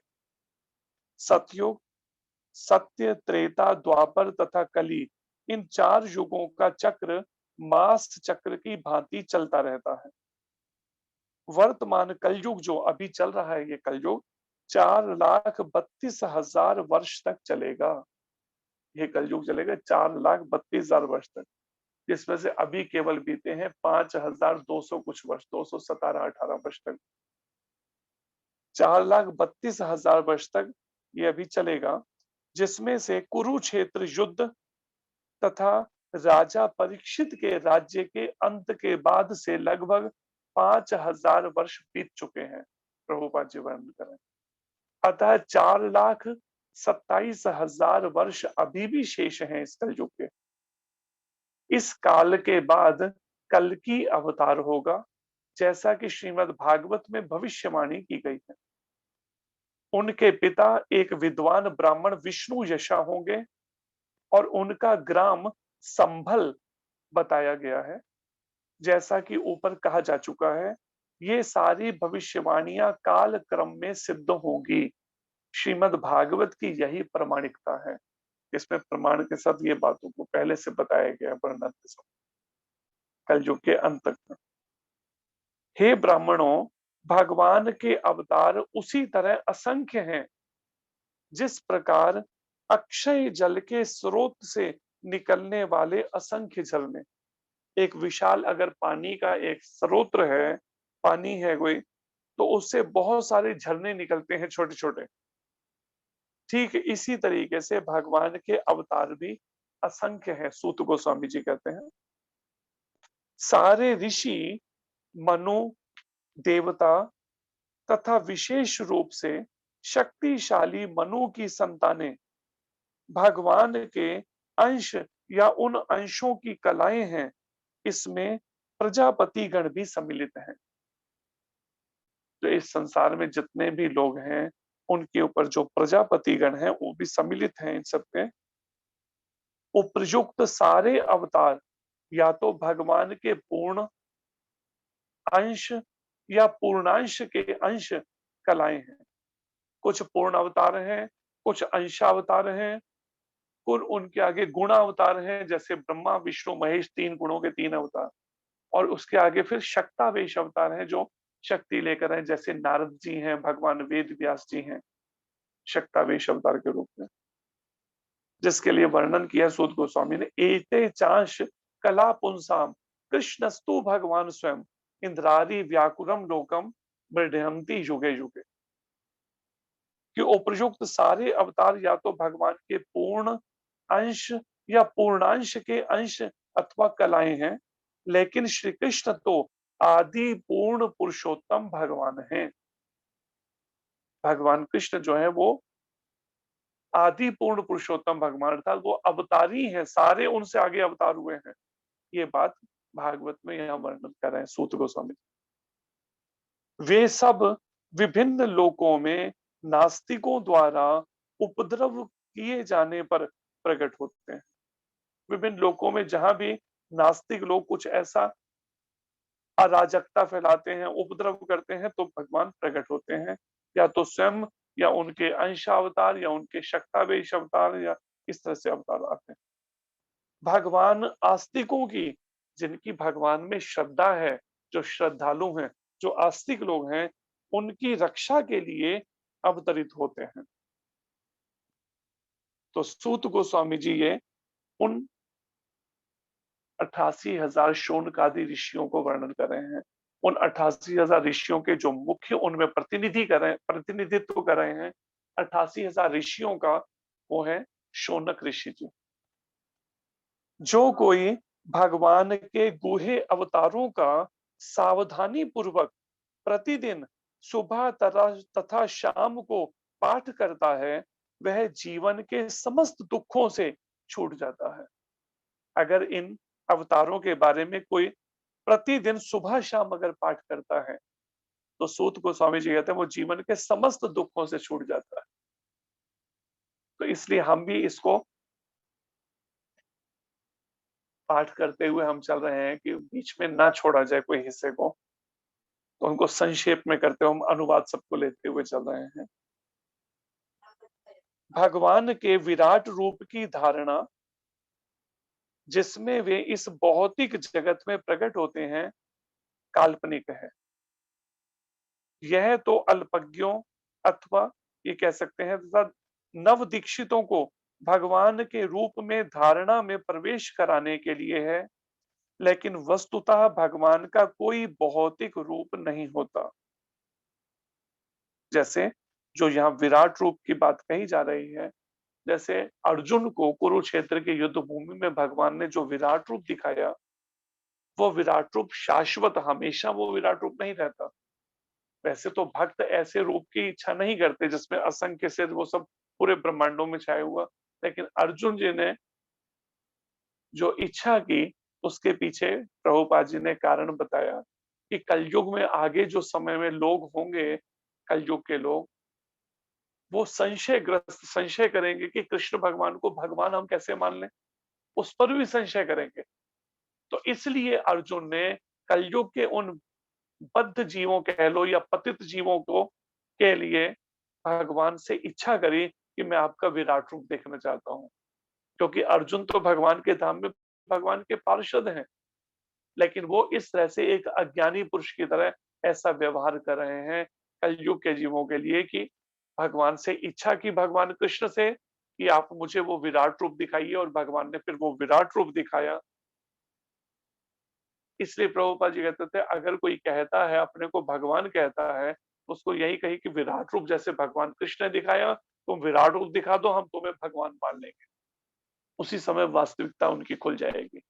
सतयुग, सत्य, त्रेता, द्वापर तथा कली, इन चार युगों का चक्र मास चक्र की भांति चलता रहता है। वर्तमान कलयुग जो अभी चल रहा है, ये कलयुग 4,32,000 वर्ष तक चलेगा। ये कलयुग चलेगा 4,32,000 वर्ष तक, जिसमें से अभी केवल बीते हैं 5,200 कुछ वर्ष, 217-18 वर्ष तक। 4,32,000 वर्ष तक ये अभी चलेगा, जिसमें से कुरुक्षेत्र युद्ध तथा राजा परीक्षित के राज्य के अंत के बाद से लगभग 5,000 वर्ष बीत चुके हैं, प्रभुपाद जी वर्णन करें। अतः 4,27,000 वर्ष अभी भी शेष हैं इस कलयुग के। इस काल के बाद कल्कि अवतार होगा, जैसा कि श्रीमद् भागवत में भविष्यवाणी की गई है। उनके पिता एक विद्वान ब्राह्मण विष्णु यशा होंगे और उनका ग्राम संभल बताया गया है। जैसा कि ऊपर कहा जा चुका है, ये सारी भविष्यवाणियां काल क्रम में सिद्ध होंगी। श्रीमद् भागवत की यही प्रमाणिकता है। इसमें प्रमाण के साथ ये बातों को पहले से बताया गया वर्णन के साथ कलयुग के अंत तक। हे ब्राह्मणों, भगवान के अवतार उसी तरह असंख्य हैं, जिस प्रकार अक्षय जल के स्रोत से निकलने वाले असंख्य झरने, एक विशाल अगर पानी का एक स्रोत है, पानी है कोई, तो उससे बहुत सारे झरने निकलते हैं छोटे छोटे। ठीक इसी तरीके से भगवान के अवतार भी असंख्य हैं, सूत गोस्वामी जी कहते हैं। सारे ऋषि, मनु, देवता तथा विशेष रूप से शक्तिशाली मनु की संतानें भगवान के अंश या उन अंशों की कलाएं हैं। इसमें प्रजापति गण भी सम्मिलित हैं। तो इस संसार में जितने भी लोग हैं, उनके ऊपर जो प्रजापति गण हैं वो भी सम्मिलित हैं इन सबके। उपयुक्त सारे अवतार या तो भगवान के पूर्ण अंश या पूर्णांश के अंश कलाएं हैं। कुछ पूर्ण अवतार हैं, कुछ अंशावतार हैं, कुछ उनके आगे गुण अवतार हैं, जैसे ब्रह्मा विष्णु महेश 3 गुणों के 3 अवतार। और उसके आगे फिर शक्तावेश अवतार हैं जो शक्ति लेकर हैं, जैसे नारद जी हैं, भगवान वेद व्यास जी हैं शक्तावेश अवतार के रूप में, जिसके लिए वर्णन किया सूत गोस्वामी ने। एते चांश कला पुंसाम कृष्णस्तु भगवान स्वयं इंद्रादि व्याकुरम लोकम मृडयंती युगे युगे। कि उपयुक्त सारे अवतार या तो भगवान के पूर्ण अंश या पूर्णांश के अंश अथवा कलाएं हैं, लेकिन श्री कृष्ण तो आदि पूर्ण पुरुषोत्तम भगवान हैं। भगवान कृष्ण जो है वो आदि पूर्ण पुरुषोत्तम भगवान, अर्थात वो अवतारी हैं, सारे उनसे आगे अवतार हुए हैं। ये बात भागवत में यहाँ वर्णन कर रहे हैं सूत गोस्वामी। वे सब विभिन्न लोकों में नास्तिकों द्वारा उपद्रव किए जाने पर प्रकट होते हैं। विभिन्न लोकों में जहां भी नास्तिक लोग कुछ ऐसा अराजकता फैलाते हैं, उपद्रव करते हैं, तो भगवान प्रकट होते हैं, या तो स्वयं या उनके अंश अवतार या उनके शक्तावेश अवतार या इस तरह से अवतार आते हैं। भगवान आस्तिकों की, जिनकी भगवान में श्रद्धा है, जो श्रद्धालु हैं, जो आस्तिक लोग हैं, उनकी रक्षा के लिए अवतरित होते हैं। तो सूत गोस्वामी जी ये उन 88,000 शौनकादि ऋषियों को वर्णन कर रहे हैं। उन 88,000 ऋषियों के जो मुख्य उनमें प्रतिनिधित्व कर रहे हैं 88,000 ऋषियों का, वो है शौनक ऋषि जी। जो कोई भगवान के गुहे अवतारों का सावधानी पूर्वक प्रतिदिन सुबह तथा शाम को पाठ करता है, वह जीवन के समस्त दुखों से छूट जाता है। अगर इन अवतारों के बारे में कोई प्रतिदिन सुबह शाम अगर पाठ करता है, तो सूत गोस्वामी जी कहते हैं वो जीवन के समस्त दुखों से छूट जाता है। तो इसलिए हम भी इसको पाठ करते हुए हम चल रहे हैं कि बीच में ना छोड़ा जाए कोई हिस्से को। तो उनको संक्षेप में करते हुए हम अनुवाद सबको लेते हुए चल रहे हैं। भगवान के विराट रूप की धारणा जिसमें वे इस भौतिक जगत में प्रकट होते हैं, काल्पनिक है। यह तो अल्पज्ञों अथवा ये कह सकते हैं तथा नव दीक्षितों को भगवान के रूप में धारणा में प्रवेश कराने के लिए है, लेकिन वस्तुतः भगवान का कोई भौतिक रूप नहीं होता। जैसे जो यहाँ विराट रूप की बात कही जा रही है, जैसे अर्जुन को कुरुक्षेत्र के युद्ध भूमि में भगवान ने जो विराट रूप दिखाया, वो विराट रूप शाश्वत, हमेशा वो विराट रूप नहीं रहता। वैसे तो भक्त ऐसे रूप की इच्छा नहीं करते जिसमें असंख्य सिद्ध वो सब पूरे ब्रह्मांडों में छाया हुआ, लेकिन अर्जुन जी ने जो इच्छा की, उसके पीछे प्रभुपाद जी ने कारण बताया कि कलयुग में आगे जो समय में लोग होंगे, कलयुग के लोग, वो संशय करेंगे कि कृष्ण भगवान को भगवान हम कैसे मान लें, उस पर भी संशय करेंगे। तो इसलिए अर्जुन ने कलयुग के उन बद्ध जीवों कह लो या पतित जीवों को के लिए भगवान से इच्छा करी कि मैं आपका विराट रूप देखना चाहता हूँ। क्योंकि अर्जुन तो भगवान के धाम में भगवान के पार्षद हैं, लेकिन वो इस तरह से एक अज्ञानी पुरुष की तरह ऐसा व्यवहार कर रहे हैं कलयुग के जीवों के लिए कि भगवान से इच्छा की, भगवान कृष्ण से, कि आप मुझे वो विराट रूप दिखाइए, और भगवान ने फिर वो विराट रूप दिखाया। इसलिए प्रभुपाद जी कहते थे अगर कोई कहता है अपने को भगवान कहता है, उसको यही कही कि विराट रूप जैसे भगवान कृष्ण ने दिखाया, तुम विराट रूप दिखा दो, हम तुम्हें भगवान मान लेंगे। उसी समय वास्तविकता उनकी खुल जाएगी।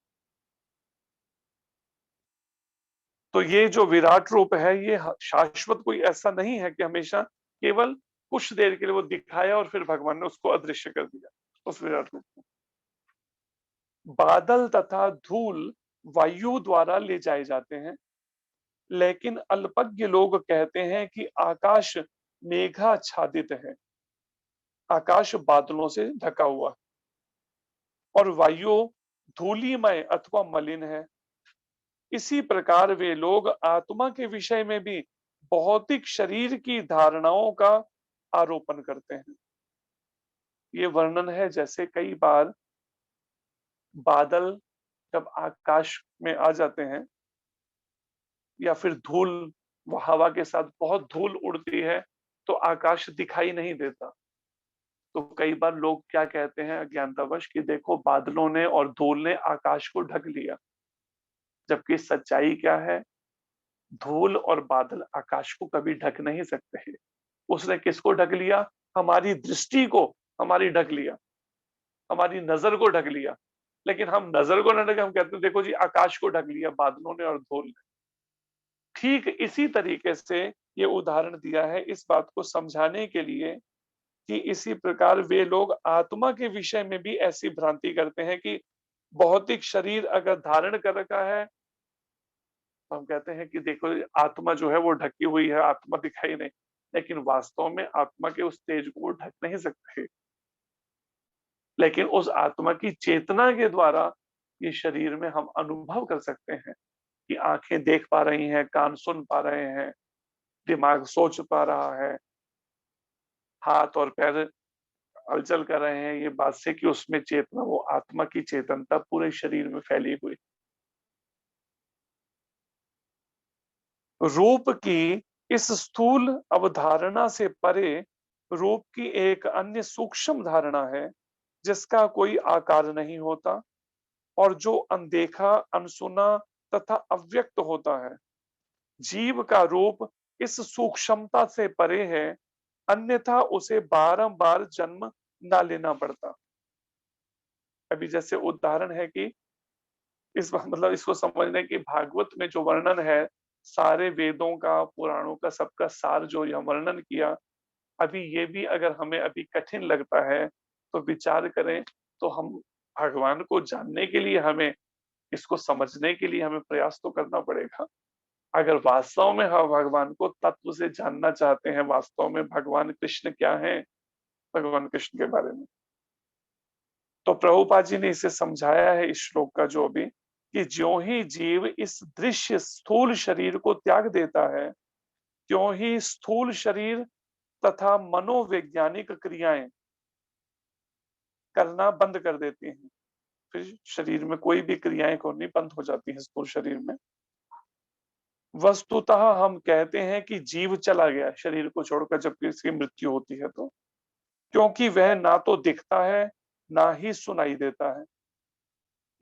तो ये जो विराट रूप है, ये शाश्वत कोई ऐसा नहीं है कि हमेशा, केवल कुछ देर के लिए वो दिखाया और फिर भगवान ने उसको अदृश्य कर दिया, उस विराट रूप को। बादल तथा धूल वायु द्वारा ले जाए जाते हैं, लेकिन अल्पज्ञ लोग कहते हैं कि आकाश मेघाच्छादित है, आकाश बादलों से ढका हुआ, और वायु धूलिमय अथवा मलिन है। इसी प्रकार वे लोग आत्मा के विषय में भी भौतिक शरीर की धारणाओं का आरोपण करते हैं। ये वर्णन है जैसे कई बार बादल जब आकाश में आ जाते हैं, या फिर धूल, हवा के साथ बहुत धूल उड़ती है, तो आकाश दिखाई नहीं देता। तो कई बार लोग क्या कहते हैं अज्ञानतावश कि देखो बादलों ने और धूल ने आकाश को ढक लिया, जबकि सच्चाई क्या है, धूल और बादल आकाश को कभी ढक नहीं सकते। उसने किसको ढक लिया? हमारी दृष्टि को, हमारी ढक लिया, हमारी नजर को ढक लिया। लेकिन हम नजर को न ढके, हम कहते हैं देखो जी आकाश को ढक लिया बादलों ने और धूल ने। ठीक इसी तरीके से ये उदाहरण दिया है इस बात को समझाने के लिए कि इसी प्रकार वे लोग आत्मा के विषय में भी ऐसी भ्रांति करते हैं कि भौतिक शरीर अगर धारण कर रखा है, हम कहते हैं कि देखो आत्मा जो है वो ढकी हुई है, आत्मा दिखाई नहीं, लेकिन वास्तव में आत्मा के उस तेज को वो ढक नहीं सकते। लेकिन उस आत्मा की चेतना के द्वारा ये शरीर में हम अनुभव कर सकते हैं कि आंखें देख पा रही हैं, कान सुन पा रहे हैं, दिमाग सोच पा रहा है, हाथ और पैर हलचल कर रहे हैं। ये बात से कि उसमें चेतना, वो आत्मा की चेतनता पूरे शरीर में फैली हुई। रूप की इस स्थूल अवधारणा से परे रूप की एक अन्य सूक्ष्म धारणा है जिसका कोई आकार नहीं होता और जो अनदेखा, अनसुना तथा अव्यक्त होता है। जीव का रूप इस सूक्ष्मता से परे है, अन्यथा उसे बारंबार जन्म ना लेना पड़ता। अभी जैसे उदाहरण है कि इस मतलब इसको समझने की भागवत में जो वर्णन है, सारे वेदों का, पुराणों का, सबका सार जो यह वर्णन किया, अभी ये भी अगर हमें अभी कठिन लगता है तो विचार करें, तो हम भगवान को जानने के लिए हमें, इसको समझने के लिए हमें प्रयास तो करना पड़ेगा। अगर वास्तव में हम भगवान को तत्व से जानना चाहते हैं, वास्तव में भगवान कृष्ण क्या है, भगवान कृष्ण के बारे में, तो प्रभुपाद जी ने इसे समझाया है इस श्लोक का जो भी, कि ज्यों ही जीव इस दृश्य स्थूल शरीर को त्याग देता है, त्यों ही स्थूल शरीर तथा मनोवैज्ञानिक क्रियाएं करना बंद कर देती हैं। फिर शरीर में कोई भी क्रियाएं करनी बंद हो जाती हैं स्थूल शरीर में। वस्तुतः हम कहते हैं कि जीव चला गया शरीर को छोड़कर जब किसी की मृत्यु होती है तो, क्योंकि वह ना तो दिखता है ना ही सुनाई देता है।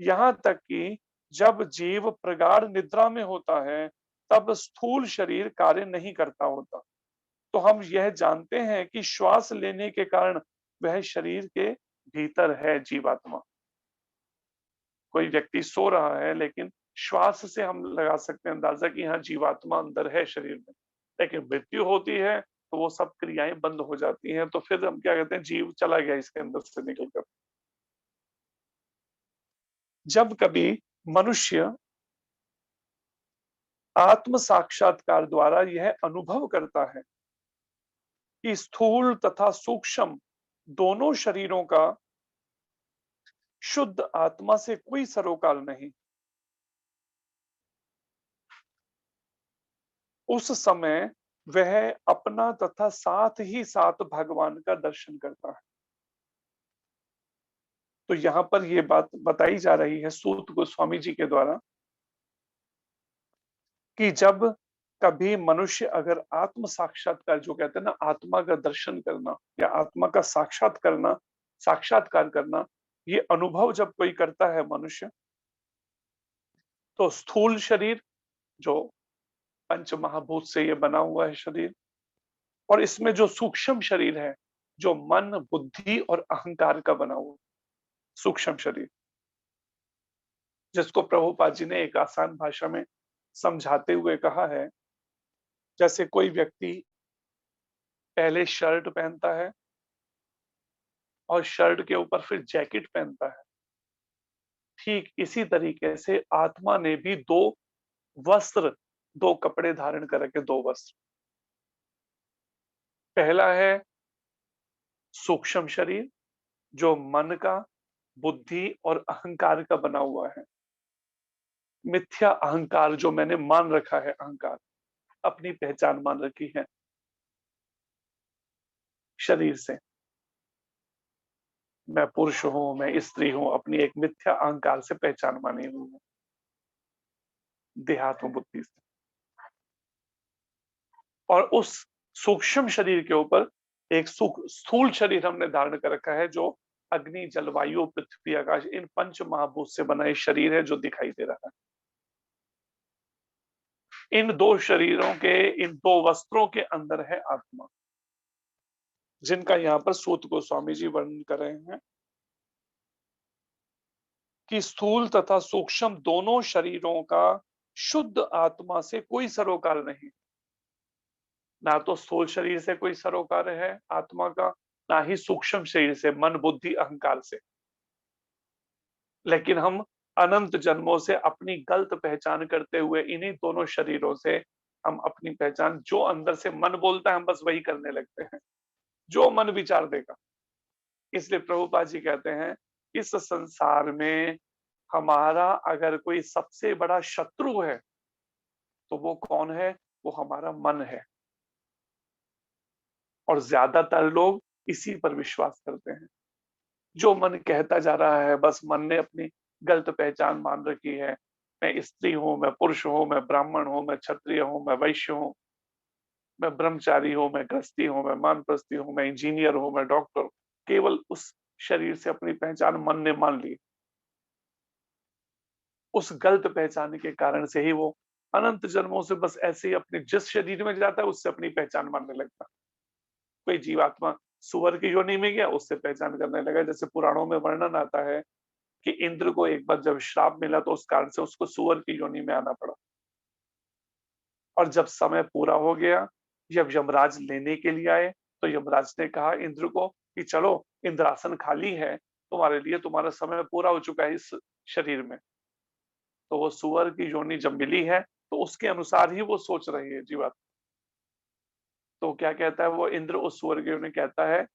यहाँ तक कि जब जीव प्रगाढ़ निद्रा में होता है तब स्थूल शरीर कार्य नहीं करता होता। तो हम यह जानते हैं कि श्वास लेने के कारण वह शरीर के भीतर है जीवात्मा। कोई व्यक्ति सो रहा है लेकिन श्वास से हम लगा सकते हैं अंदाजा कि हाँ जीवात्मा अंदर है शरीर में, लेकिन मृत्यु होती है तो वो सब क्रियाएं बंद हो जाती हैं, तो फिर हम क्या कहते हैं, जीव चला गया इसके अंदर से निकलकर। जब कभी मनुष्य आत्म साक्षात्कार द्वारा यह अनुभव करता है कि स्थूल तथा सूक्ष्म दोनों शरीरों का शुद्ध आत्मा से कोई सरोकार नहीं, उस समय वह अपना तथा साथ ही साथ भगवान का दर्शन करता है। तो यहाँ पर यह बात बताई जा रही है सूत गोस्वामी जी के द्वारा कि जब कभी मनुष्य अगर आत्म साक्षात्कार, जो कहते हैं ना आत्मा का दर्शन करना या आत्मा का साक्षात्कार करना, ये अनुभव जब कोई करता है मनुष्य, तो स्थूल शरीर जो पंच महाभूत से ये बना हुआ है शरीर, और इसमें जो सूक्ष्म शरीर है जो मन, बुद्धि और अहंकार का बना हुआ सूक्ष्म शरीर, जिसको प्रभुपाद जी ने एक आसान भाषा में समझाते हुए कहा है, जैसे कोई व्यक्ति पहले शर्ट पहनता है और शर्ट के ऊपर फिर जैकेट पहनता है, ठीक इसी तरीके से आत्मा ने भी दो वस्त्र, दो कपड़े धारण कर रखे, दो वस्त्र। पहला है सूक्ष्म शरीर जो मन का, बुद्धि और अहंकार का बना हुआ है। मिथ्या अहंकार जो मैंने मान रखा है, अहंकार अपनी पहचान मान रखी है शरीर से, मैं पुरुष हूं, मैं स्त्री हूं, अपनी एक मिथ्या अहंकार से पहचान मानी हुई है देहात्म बुद्धि से। और उस सूक्ष्म शरीर के ऊपर एक स्थूल शरीर हमने धारण कर रखा है जो अग्नि, जलवायु, पृथ्वी, आकाश, इन पंच महाभूत से बना एक शरीर है जो दिखाई दे रहा है। इन दो शरीरों के, इन दो वस्त्रों के अंदर है आत्मा, जिनका यहाँ पर सूत गोस्वामी जी वर्णन कर रहे हैं कि स्थूल तथा सूक्ष्म दोनों शरीरों का शुद्ध आत्मा से कोई सरोकार नहीं। ना तो स्थूल शरीर से कोई सरोकार है आत्मा का, ना ही सूक्ष्म शरीर से, मन बुद्धि अहंकार से। लेकिन हम अनंत जन्मों से अपनी गलत पहचान करते हुए इन्हीं दोनों शरीरों से हम अपनी पहचान, जो अंदर से मन बोलता है हम बस वही करने लगते हैं, जो मन विचार देगा। इसलिए प्रभुपाद जी कहते हैं, इस संसार में हमारा अगर कोई सबसे बड़ा शत्रु है तो वो कौन है? वो हमारा मन है। और ज्यादातर लोग इसी पर विश्वास करते हैं। जो मन कहता जा रहा है, बस मन ने अपनी गलत पहचान मान रखी है। मैं स्त्री हूं, मैं पुरुष हूं, मैं ब्राह्मण हूं, मैं क्षत्रिय हूं, मैं वैश्य हूं, मैं ब्रह्मचारी हूं, मैं गृहस्थी हूं, मैं मानप्रस्थी हूं, मैं इंजीनियर हूं, मैं डॉक्टर हूं। केवल उस शरीर से अपनी पहचान मन ने मान ली। उस गलत पहचान के कारण से ही वो अनंत जन्मों से बस ऐसे ही अपने जिस शरीर में जाता है उससे अपनी पहचान मानने लगता है। कोई जीवात्मा सुअर की योनि में गया, उससे पहचान करने लगा। जैसे पुराणों में वर्णन आता है कि इंद्र को एक बार जब श्राप मिला तो उस कारण से उसको सुअर की योनि में आना पड़ा। और जब समय पूरा हो गया, जब यमराज लेने के लिए आए, तो यमराज ने कहा इंद्र को कि चलो, इंद्रासन खाली है तुम्हारे लिए, तुम्हारा समय पूरा हो चुका है इस शरीर में। तो वो सुअर की योनि जब मिली है तो उसके अनुसार ही वो सोच रही है जीवात्मा। तो क्या कहता है वो इंद्र उस सुअर की योनि, कहता है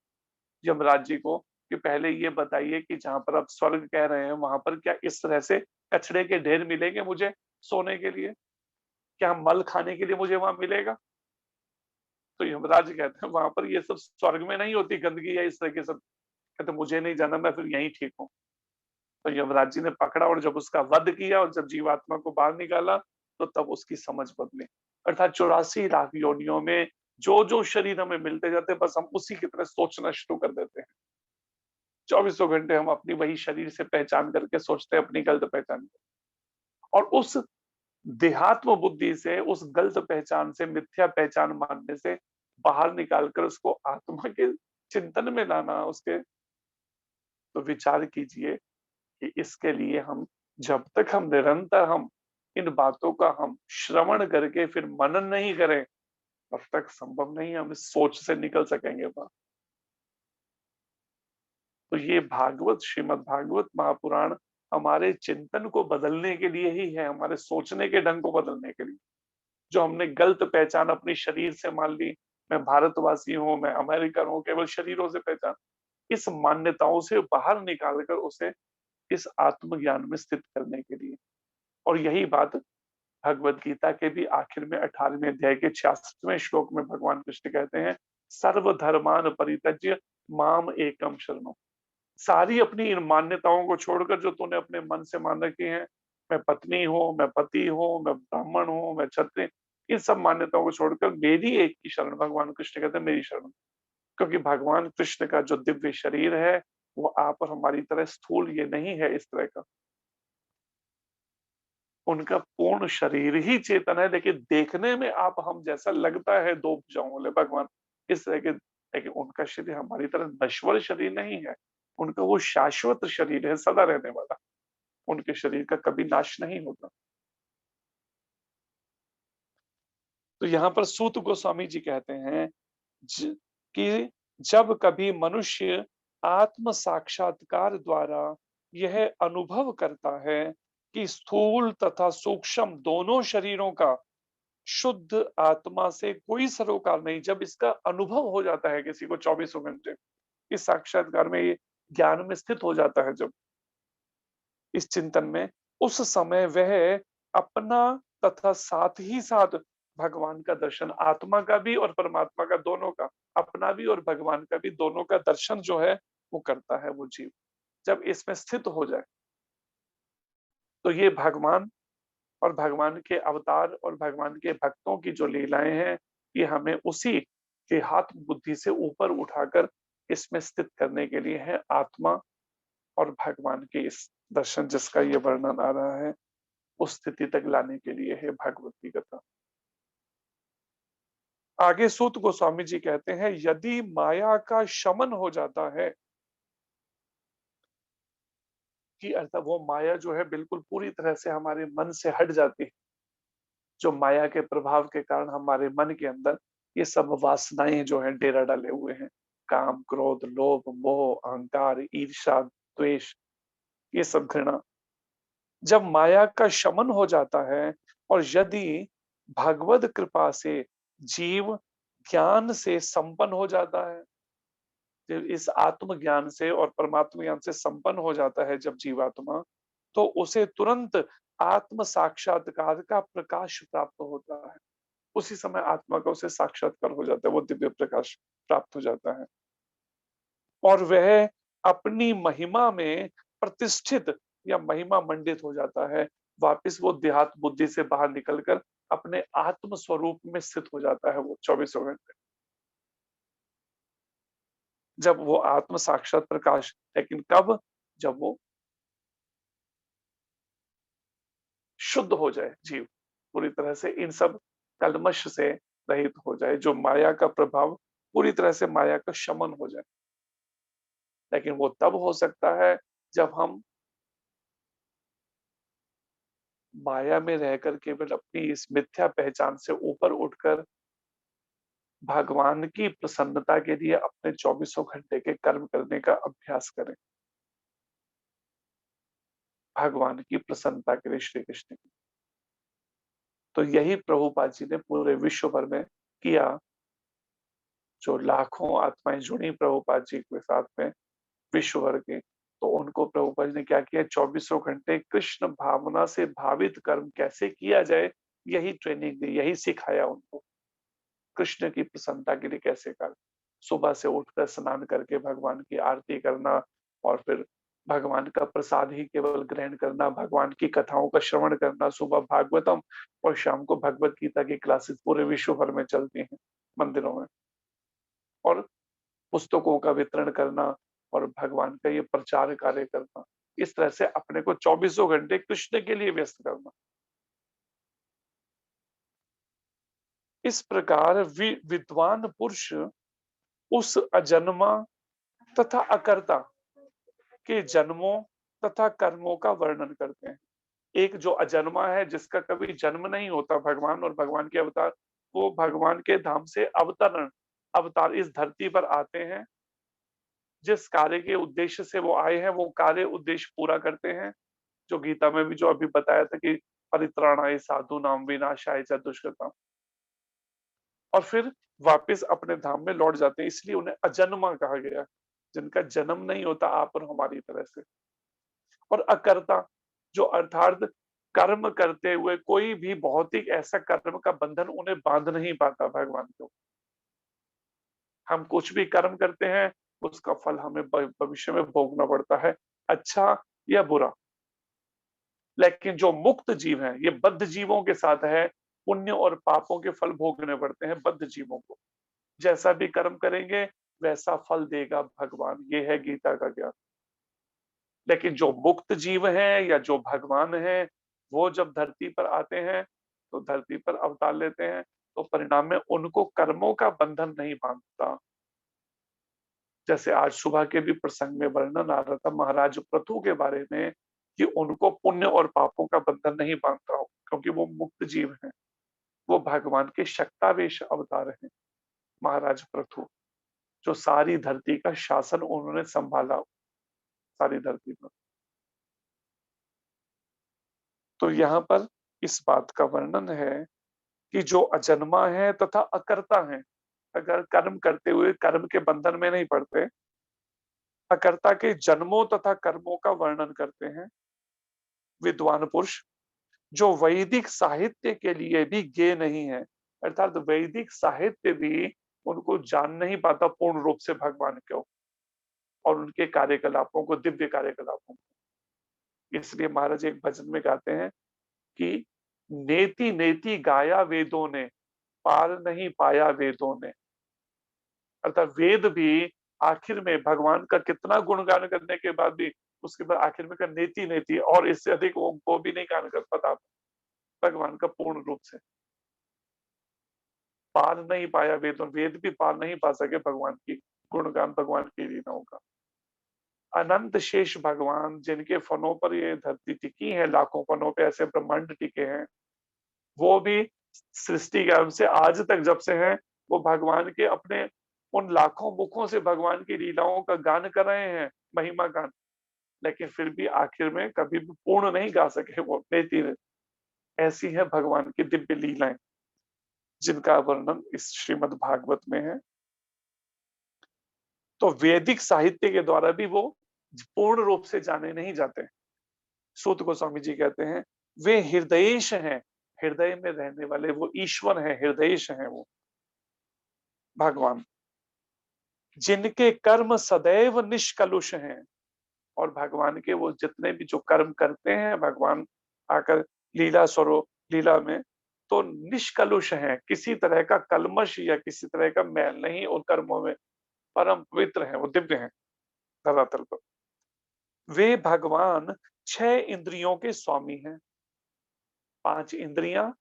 यमराज जी को कि पहले ये बताइए कि जहां पर आप स्वर्ग कह रहे हैं वहां पर क्या इस तरह से कचड़े के ढेर मिलेंगे मुझे सोने के लिए? क्या मल खाने के लिए मुझे वहां मिलेगा? तो यमराज कहते हैं वहां पर ये सब स्वर्ग में नहीं होती गंदगी या इस तरह के सब। कहते मुझे नहीं जाना, मैं फिर यहीं ठीक हूँ। तो यमराज जी ने पकड़ा और जब उसका वध किया और जब जीवात्मा को बाहर निकाला तो तब उसकी समझ बदली। अर्थात 84 लाख योनियों में जो जो शरीर हमें मिलते जाते हैं बस हम उसी की तरह सोचना शुरू कर देते हैं। चौबीसों घंटे हम अपनी वही शरीर से पहचान करके सोचते हैं अपनी गलत पहचान। और उस देहात्म बुद्धि से, उस गलत पहचान से, मिथ्या पहचान मानने से बाहर निकालकर उसको आत्मा के चिंतन में लाना, उसके तो विचार कीजिए कि इसके लिए हम, जब तक हम निरंतर हम इन बातों का हम श्रवण करके फिर मनन नहीं करें तब तक संभव नहीं हम इस सोच से निकल सकेंगे बाहर। तो ये भागवत, श्रीमद् भागवत महापुराण हमारे चिंतन को बदलने के लिए ही है, हमारे सोचने के ढंग को बदलने के लिए। जो हमने गलत पहचान अपनी शरीर से मान ली, मैं भारतवासी हूँ, मैं अमेरिकन हूँ, केवल शरीरों से पहचान, इस मान्यताओं से बाहर निकाल कर उसे इस आत्मज्ञान में स्थित करने के लिए। और यही बात भगवत गीता के भी आखिर में 18वें अध्याय के 66वें श्लोक में भगवान कृष्ण कहते हैं, सर्वधर्मान परित्यज्य माम एकम शरणम। सारी अपनी इन मान्यताओं को छोड़कर जो तूने अपने मन से मान रखी हैं, मैं पत्नी हूँ, मैं पति हूँ, मैं ब्राह्मण हूँ, मैं क्षत्रिय, इन सब मान्यताओं को छोड़कर मेरी एक की शरण, भगवान कृष्ण कहते हैं मेरी शरण। क्योंकि भगवान कृष्ण का जो दिव्य शरीर है वो आप और हमारी तरह स्थूल ये नहीं है इस तरह का। उनका पूर्ण शरीर ही चेतन है, लेकिन देखने में आप हम जैसा लगता है दो भुजाओं वाले भगवान इस तरह के, लेकिन उनका शरीर हमारी तरह नश्वर शरीर नहीं है। उनका वो शाश्वत शरीर है, सदा रहने वाला। उनके शरीर का कभी नाश नहीं होता। तो यहाँ पर सूत गोस्वामी जी कहते हैं कि जब कभी मनुष्य आत्म साक्षात्कार द्वारा यह अनुभव करता है कि स्थूल तथा सूक्ष्म दोनों शरीरों का शुद्ध आत्मा से कोई सरोकार नहीं, जब इसका अनुभव हो जाता है किसी को 24 घंटे, इस साक्षात्कार में, ये ज्ञान में स्थित हो जाता है जब इस चिंतन में, उस समय वह अपना तथा साथ ही साथ भगवान का दर्शन, आत्मा का भी और परमात्मा का दोनों का, अपना भी और भगवान का भी दोनों का दर्शन जो है वो करता है वो जीव, जब इसमें स्थित हो जाए। तो ये भगवान और भगवान के अवतार और भगवान के भक्तों की जो लीलाएं हैं, ये हमें उसी देहात्म बुद्धि से ऊपर उठाकर इसमें स्थित करने के लिए है। आत्मा और भगवान के इस दर्शन जिसका ये वर्णन आ रहा है उस स्थिति तक लाने के लिए है भागवत की कथा। आगे सूत गोस्वामी जी कहते हैं, यदि माया का शमन हो जाता है, कि अर्थात वो माया जो है बिल्कुल पूरी तरह से हमारे मन से हट जाती है, जो माया के प्रभाव के कारण हमारे मन के अंदर ये सब वासनाएं जो हैं डेरा डाले हुए हैं, काम, क्रोध, लोभ, मोह, अहंकार, ईर्ष्या, द्वेष, ये सब घृणा। जब माया का शमन हो जाता है और यदि भगवत कृपा से जीव ज्ञान से संपन्न हो जाता है, जब इस आत्म ज्ञान से और परमात्म ज्ञान से संपन्न हो जाता है जब जीवात्मा, तो उसे तुरंत आत्म साक्षात्कार का प्रकाश प्राप्त होता है। उसी समय आत्मा का उसे साक्षात्कार हो जाता है, वो दिव्य प्रकाश प्राप्त हो जाता है और वह अपनी महिमा में प्रतिष्ठित या महिमा मंडित हो जाता है। वापिस वो देहात बुद्धि से बाहर निकलकर अपने आत्म स्वरूप में स्थित हो जाता है वो 24 घंटे। जब वो आत्म साक्षात प्रकाश, लेकिन कब? जब वो शुद्ध हो जाए जीव, पूरी तरह से इन सब कल्मश से रहित हो जाए, जो माया का प्रभाव पूरी तरह से माया का शमन हो जाए। लेकिन वो तब हो सकता है जब हम माया में रहकर केवल अपनी इस मिथ्या पहचान से ऊपर उठकर भगवान की प्रसन्नता के लिए अपने 24 घंटे के कर्म करने का अभ्यास करें। भगवान की प्रसन्नता के लिए श्री कृष्ण की। तो यही प्रभुपाद जी ने पूरे विश्व भर में किया। जो लाखों आत्माएं जुड़ी प्रभुपाद जी के साथ में विश्व भर की, तो उनको प्रभुपाद जी ने क्या किया, 24 घंटे कृष्ण भावना से भावित कर्म कैसे किया जाए, यही ट्रेनिंग दी, यही सिखाया उनको। कृष्ण की प्रसन्नता के लिए कैसे कर, सुबह से उठकर स्नान करके भगवान की आरती करना और फिर भगवान का प्रसाद ही केवल ग्रहण करना, भगवान की कथाओं का श्रवण करना, सुबह भागवतम और शाम को भगवत गीता की क्लासेस पूरे विश्व भर में चलती हैं मंदिरों में, और पुस्तकों का वितरण करना और भगवान का ये प्रचार कार्य करना। इस तरह से अपने को 24 घंटे कृष्ण के लिए व्यस्त करना। इस प्रकार विद्वान पुरुष उस अजन्मा तथा अकर्ता के जन्मों तथा कर्मों का वर्णन करते हैं। एक जो अजन्मा है, जिसका कभी जन्म नहीं होता, भगवान और भगवान के अवतार, वो भगवान के धाम से अवतार इस धरती पर आते हैं। जिस कार्य के उद्देश्य से वो आए हैं, वो कार्य उद्देश्य पूरा करते हैं। जो गीता में भी जो अभी बताया था कि परित्राणाय साधूनां विनाशाय च दुष्कृतां, और फिर वापस अपने धाम में लौट जाते हैं। इसलिए उन्हें अजन्मा कहा गया, जिनका जन्म नहीं होता आप और हमारी तरह से। और अकर्ता, जो अर्थात कर्म करते हुए कोई भी भौतिक ऐसा कर्म का बंधन उन्हें बांध नहीं पाता भगवान को। हम कुछ भी कर्म करते हैं, उसका फल हमें भविष्य में भोगना पड़ता है, अच्छा या बुरा। लेकिन जो मुक्त जीव हैं, ये बद्ध जीवों के साथ है, पुण्य और पापों के फल भोगने पड़ते हैं बद्ध जीवों को। जैसा भी कर्म करेंगे वैसा फल देगा भगवान, ये है गीता का ज्ञान। लेकिन जो मुक्त जीव हैं या जो भगवान हैं, वो जब धरती पर आते हैं, तो धरती पर अवतार लेते हैं, तो परिणाम में उनको कर्मों का बंधन नहीं बांधता। जैसे आज सुबह के भी प्रसंग में वर्णन आ रहा था महाराज पृथु के बारे में, कि उनको पुण्य और पापों का बंधन नहीं बांधता हो, क्योंकि वो मुक्त जीव हैं। वो भगवान के शक्तावेश अवतार हैं महाराज पृथु, जो सारी धरती का शासन उन्होंने संभाला, सारी धरती पर। तो यहाँ पर इस बात का वर्णन है कि जो अजन्मा है तथा अकर्ता है, अगर कर्म करते हुए कर्म के बंधन में नहीं पड़ते, अकर्ता के जन्मों तथा कर्मों का वर्णन करते हैं विद्वान पुरुष, जो वैदिक साहित्य के लिए भी ज्ञेय नहीं है। अर्थात वैदिक साहित्य भी उनको जान नहीं पाता पूर्ण रूप से भगवान को और उनके कार्यकलापों को, दिव्य कार्यकलापों को। इसलिए महाराज एक भजन में गाते हैं कि नेति नेति गाया वेदों ने, पार नहीं पाया वेदों ने। अर्थात वेद भी आखिर में भगवान का कितना गुणगान करने के बाद भी उसके बाद आखिर में का नेति नेति, और इससे अधिक वो भी नहीं गान कर पाता भगवान का पूर्ण रूप से। पार नहीं पाया वेदों, वेद भी पार नहीं पा सके भगवान की गुणगान, भगवान की लीलाओं का। अनंत शेष भगवान, जिनके फनों पर ये धरती टिकी है, लाखों फनों पे ऐसे ब्रह्मांड टिके हैं, वो भी सृष्टि के आरंभ से आज तक जब से हैं, वो भगवान के अपने उन लाखों मुखों से भगवान की लीलाओं का गान कर रहे हैं, महिमा गान। लेकिन फिर भी आखिर में कभी भी पूर्ण नहीं गा सके वो अपने तीर। ऐसी है भगवान की दिव्य लीलाएं, जिनका वर्णन इस श्रीमद् भागवत में है। तो वैदिक साहित्य के द्वारा भी वो पूर्ण रूप से जाने नहीं जाते। सूत गोस्वामी जी कहते हैं, वे हृदयेश हैं, हृदय में रहने वाले वो ईश्वर हैं, हृदयेश हैं वो भगवान, जिनके कर्म सदैव निष्कलुष हैं। और भगवान के वो जितने भी जो कर्म करते हैं भगवान आकर लीला स्वरूप लीला में, तो निष्कलुष हैं, किसी तरह का कलमश या किसी तरह का मैल नहीं उन कर्मों में, परम पवित्र हैं, वो दिव्य हैं धरातल पर। वे भगवान 6 इंद्रियों के स्वामी हैं। 5 इंद्रियां,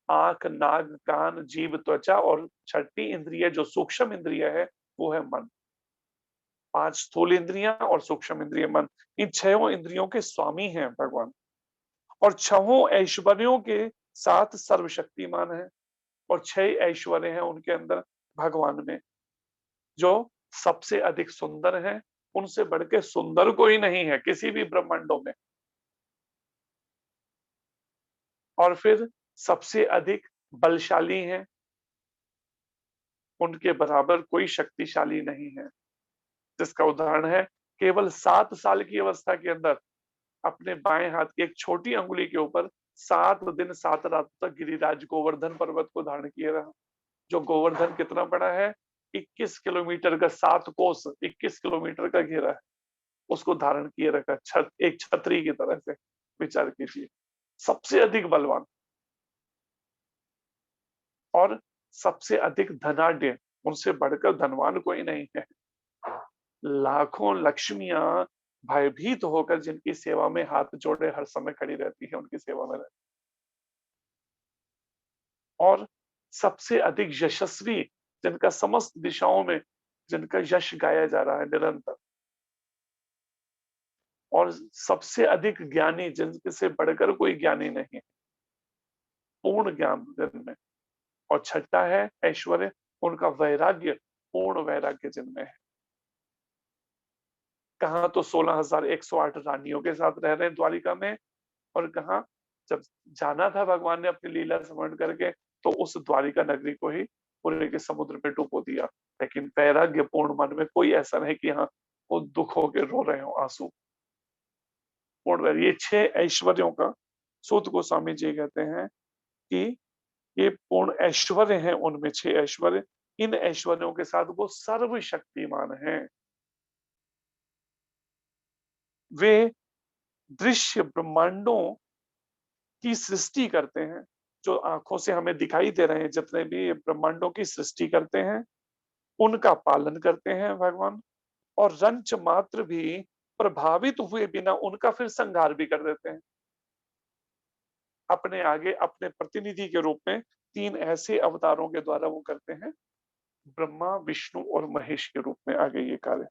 आंख, नाक, कान, जीभ, त्वचा, और छठी इंद्रिय जो सूक्ष्म इंद्रिय है वो है मन। 5 स्थूल इंद्रियां और सूक्ष्म इंद्रिय मन, इन 6 इंद्रियों के स्वामी हैं भगवान। और 6 ऐश्वर्यों के साथ सर्वशक्तिमान है। और 6 ऐश्वर्य हैं उनके अंदर भगवान में, जो सबसे अधिक सुंदर है, उनसे बढ़ के सुंदर कोई नहीं है किसी भी ब्रह्मांडों में। और फिर सबसे अधिक बलशाली हैं, उनके बराबर कोई शक्तिशाली नहीं है। जिसका उदाहरण है, केवल 7 साल की अवस्था के अंदर अपने बाएं हाथ की एक छोटी अंगुली के ऊपर 7 दिन 7 रात तक गिरिराज गोवर्धन पर्वत को धारण किए रहा। जो गोवर्धन कितना बड़ा है, 21 किलोमीटर का, 7 कोस 21 किलोमीटर का घेरा है, उसको धारण किए रखा एक छतरी की तरह से। विचार कीजिए, सबसे अधिक बलवान और सबसे अधिक धनाढ्य, उनसे बढ़कर धनवान कोई नहीं है। लाखों लक्ष्मियां भयभीत होकर जिनकी सेवा में हाथ जोड़े हर समय खड़ी रहती है, उनकी सेवा में रहती। और सबसे अधिक यशस्वी, जिनका समस्त दिशाओं में जिनका यश गाया जा रहा है निरंतर। और सबसे अधिक ज्ञानी, जिनसे बढ़कर कोई ज्ञानी नहीं, पूर्ण ज्ञान जिनमें। और छठा है ऐश्वर्य, उनका वैराग्य, पूर्ण वैराग्य जिनमें है। कहा तो 16,108 रानियों के साथ रह रहे हैं द्वारिका में, और कहा जब जाना था भगवान ने अपनी लीला स्मरण करके, तो उस द्वारिका नगरी को ही पूरे के समुद्र में डुबो दिया। लेकिन वैराग्य पूर्ण मन में कोई ऐसा नहीं कि हाँ वो दुख होके रो रहे हो आंसू। पूर्ण वैराग्य, ये 6 ऐश्वर्यों का सूत गोस्वामी जी कहते हैं कि ये पूर्ण ऐश्वर्य हैं, उनमें 6 ऐश्वर्य। इन ऐश्वर्यों के साथ वो सर्वशक्तिमान हैं। वे दृश्य ब्रह्मांडों की सृष्टि करते हैं, जो आंखों से हमें दिखाई दे रहे हैं, जितने भी ब्रह्मांडों की सृष्टि करते हैं, उनका पालन करते हैं भगवान। और रंच मात्र भी प्रभावित हुए बिना उनका फिर संहार भी कर देते हैं। अपने आगे अपने प्रतिनिधि के रूप में 3 ऐसे अवतारों के द्वारा वो करते हैं, ब्रह्मा, विष्णु और महेश के रूप में आगे ये कार्य,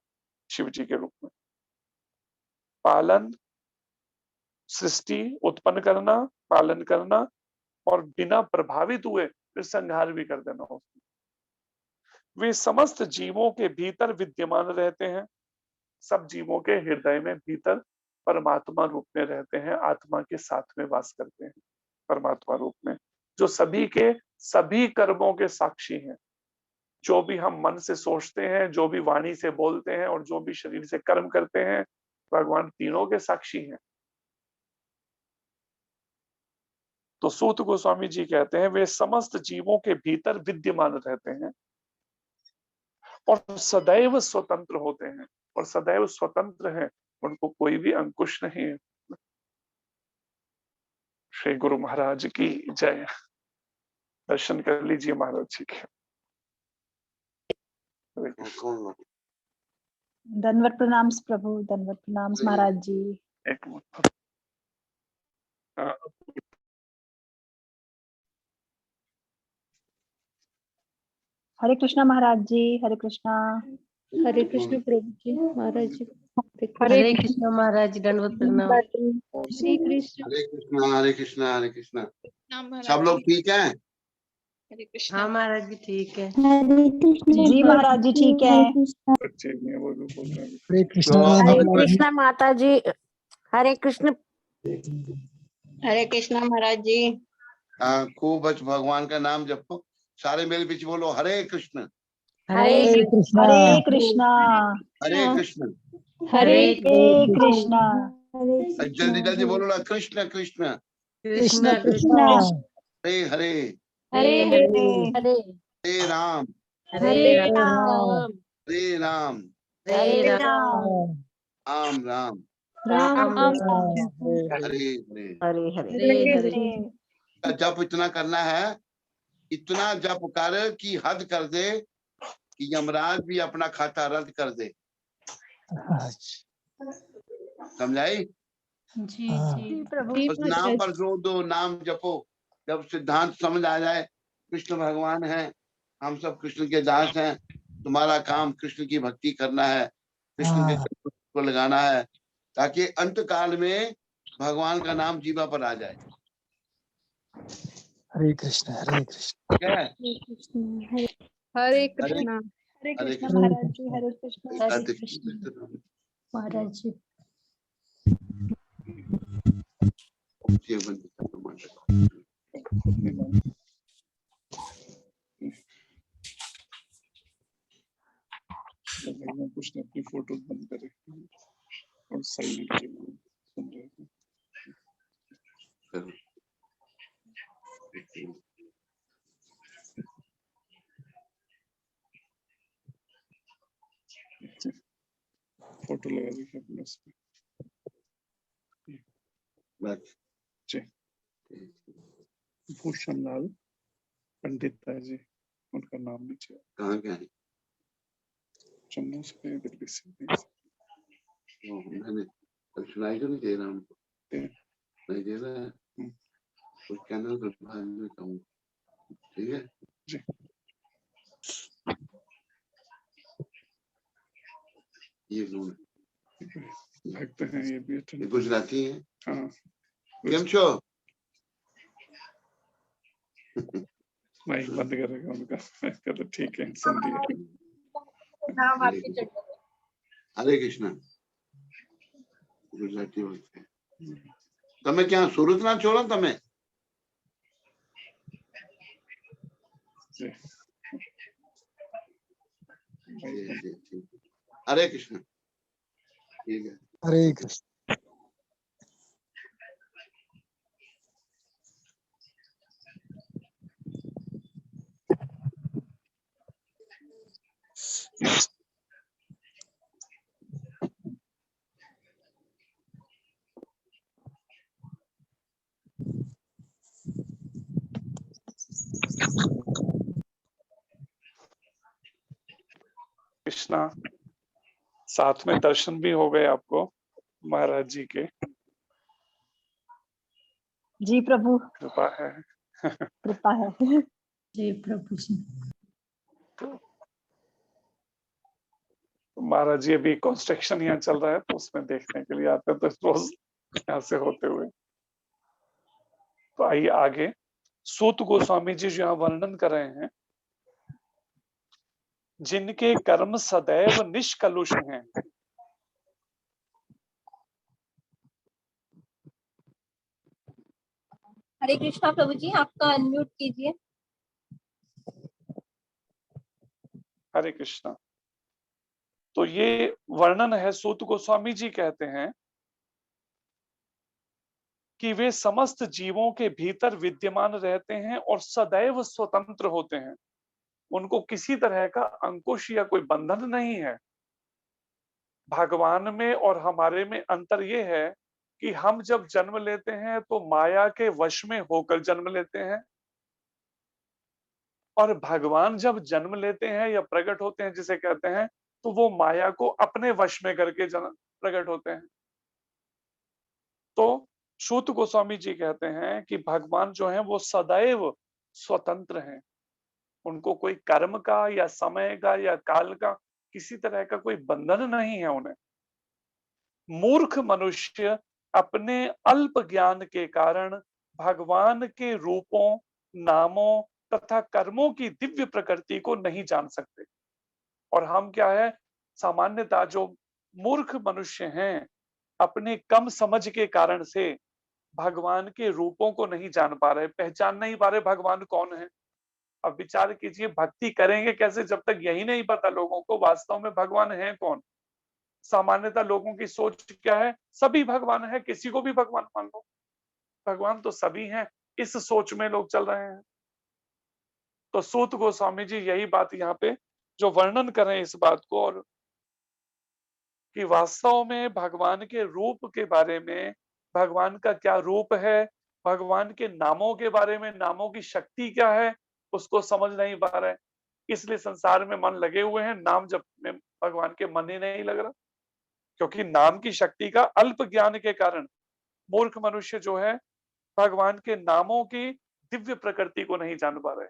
शिव जी के रूप में। पालन, सृष्टि उत्पन्न करना, पालन करना, और बिना प्रभावित हुए फिर संहार भी कर देना उसको। वे समस्त जीवों के भीतर विद्यमान रहते हैं, सब जीवों के हृदय में भीतर परमात्मा रूप में रहते हैं, आत्मा के साथ में वास करते हैं परमात्मा रूप में, जो सभी के सभी कर्मों के साक्षी हैं। जो भी हम मन से सोचते हैं, जो भी वाणी से बोलते हैं, और जो भी शरीर से कर्म करते हैं, भगवान तीनों के साक्षी हैं। तो सूत गोस्वामी जी कहते हैं, वे समस्त जीवों के भीतर विद्यमान रहते हैं और सदैव स्वतंत्र होते हैं। और सदैव स्वतंत्र हैं, उनको कोई भी अंकुश नहीं है। श्री गुरु महाराज की जय। दर्शन कर लीजिए महाराज जी के। धन्यवाद प्रणाम प्रभु, धन्यवाद प्रणाम महाराज जी। एक मिनट। हरे कृष्णा महाराज जी, हरे कृष्णा। हरे कृष्ण प्रभु जी, महाराज जी। हरे कृष्ण महाराज, दंडवत प्रणाम। श्री कृष्ण। हरे कृष्णा हरे कृष्णा हरे कृष्णा। सब लोग ठीक हैं? हाँ महाराज जी ठीक है। जी महाराज जी ठीक है। बच्चे भी हैं, वो भी बोल रहे हैं। हरे कृष्णा तो हरे महाराज जी। कृष्णा माता जी। हरे कृष्ण। हरे कृष्णा महाराज जी। खूब भगवान का नाम जपो, सारे मेरे बीच बोलो हरे कृष्ण हरे हरे कृष्णा हरे कृष्णा हरे कृष्ण। हरे हरे कृष्णा जल्दी जल्दी बोलो ना, कृष्ण कृष्ण कृष्ण कृष्ण कृष्ण हरे हरे हरे हरे हरे हरे राम हरे राम हरे राम हरे हरे राम राम राम राम राम राम हरे हरे। हरे हरे हरे हरे का जप इतना करना है, इतना जप कर कि हद कर दे कि यमराज भी अपना खाता रद्द कर दे। समझाई? जी जी प्रभु उस नाम पर जोर दो, नाम जपो। जब सिद्धांत समझ आ जाए, कृष्ण भगवान है, हम सब कृष्ण के दास हैं, तुम्हारा काम कृष्ण की भक्ति करना है, कृष्ण के चरणों को लगाना है, ताकि अंत काल में भगवान का नाम जीवा पर आ जाए। हरे कृष्ण हरे कृष्ण क्या है? हरे हरे कृष्णा हरे हरे कृष्ण कृष्ण महाराज जी हरे कृष्ण राधे कृष्ण। महाराज जी। भगवान कुछ ने अपनी फोटो बंद कर रखी है और साइलेंट के लिए सुन रहे थे। फोटो लगा देखिए अपने उसमें। जी भूषण लाल पंडित है जी, उनका नाम नीचे कहाँ के हैं? जम्मू से दिल्ली से मैंने सुनाई तो नहीं दे रहा उनको, दे। नहीं दे रहा है, कुछ कहना तो बाद में कहूँ, ठीक है जी। ये कौन भक्त हैं ये भी है? गुजराती है। हाँ केम छो? माइक बंद करेगा उनका। कहते ठीक है सुन लिए। हरे कृष्ण। गुजराती बोलते हैं। તમે ક્યાં સુરત ના છો ને તમે? हरे कृष्ण। ठीक है हरे कृष्ण कृष्णा, साथ में दर्शन भी हो गए आपको महाराज जी के। जी प्रभु कृपा है। कृपा है। जय प्रभु जी। तो महाराज जी अभी कंस्ट्रक्शन यहाँ चल रहा है तो उसमें देखने के लिए आते हैं, तो रोज यहाँ से होते हुए। तो आइए आगे, सूत गोस्वामी जी जो यहाँ वर्णन कर रहे हैं, जिनके कर्म सदैव निष्कलुष हैं। हरे कृष्णा प्रभु जी, आपका अनम्यूट कीजिए। हरे कृष्णा। तो ये वर्णन है, सूत गोस्वामी जी कहते हैं कि वे समस्त जीवों के भीतर विद्यमान रहते हैं और सदैव स्वतंत्र होते हैं। उनको किसी तरह का अंकुश या कोई बंधन नहीं है। भगवान में और हमारे में अंतर ये है कि हम जब जन्म लेते हैं तो माया के वश में होकर जन्म लेते हैं, और भगवान जब जन्म लेते हैं या प्रकट होते हैं जिसे कहते हैं, तो वो माया को अपने वश में करके प्रकट होते हैं। तो सूत गोस्वामी जी कहते हैं कि भगवान जो हैं वो सदैव स्वतंत्र हैं। उनको कोई कर्म का या समय का या काल का किसी तरह का कोई बंधन नहीं है उन्हें। मूर्ख मनुष्य अपने अल्प ज्ञान के कारण भगवान के रूपों, नामों तथा कर्मों की दिव्य प्रकृति को नहीं जान सकते। और हम क्या है, सामान्यतः जो मूर्ख मनुष्य हैं, अपने कम समझ के कारण से भगवान के रूपों को नहीं जान पा रहे, पहचान नहीं पा रहे भगवान कौन है। अब विचार कीजिए, भक्ति करेंगे कैसे जब तक यही नहीं पता लोगों को वास्तव में भगवान है कौन। सामान्यतः लोगों की सोच क्या है, सभी भगवान है, किसी को भी भगवान मान लो, भगवान तो सभी हैं, इस सोच में लोग चल रहे हैं। तो सूत गोस्वामी जी यही बात यहाँ पे जो वर्णन कर रहे हैं इस बात को, और कि वास्तव में भगवान के रूप के बारे में, भगवान का क्या रूप है, भगवान के नामों के बारे में, नामों की शक्ति क्या है, उसको समझ नहीं पा रहे। इसलिए संसार में मन लगे हुए हैं, नाम जप में भगवान के मन ही नहीं लग रहा, क्योंकि नाम की शक्ति का अल्प ज्ञान के कारण मूर्ख मनुष्य जो है भगवान के नामों की दिव्य प्रकृति को नहीं जान पा रहे,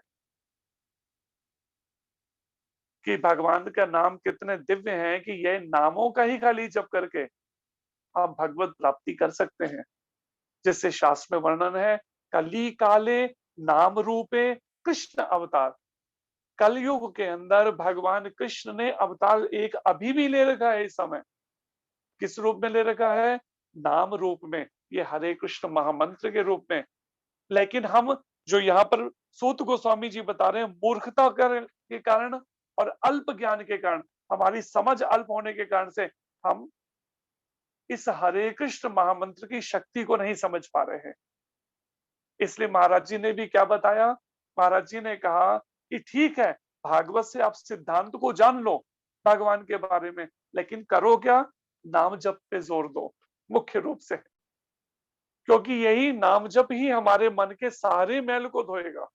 कि भगवान का नाम कितने दिव्य हैं कि यह नामों का ही खाली जप करके आप भगवत प्राप्ति कर सकते हैं। जिससे शास्त्र में वर्णन है, कली काले नाम रूपे कृष्ण अवतार। कलयुग के अंदर भगवान कृष्ण ने अवतार एक अभी भी ले रखा है इस समय। किस रूप में ले रखा है? नाम रूप में, ये हरे कृष्ण महामंत्र के रूप में। लेकिन हम जो यहाँ पर सूत गोस्वामी जी बता रहे हैं, मूर्खता के कारण और अल्प ज्ञान के कारण, हमारी समझ अल्प होने के कारण से हम इस हरे कृष्ण महामंत्र की शक्ति को नहीं समझ पा रहे हैं। इसलिए महाराज जी ने भी क्या बताया, महाराज जी ने कहा कि ठीक है, भागवत से आप सिद्धांत को जान लो भगवान के बारे में, लेकिन करो क्या? नाम जप पे जोर दो मुख्य रूप से, क्योंकि यही नाम जप ही हमारे मन के सारे मैल को धोएगा।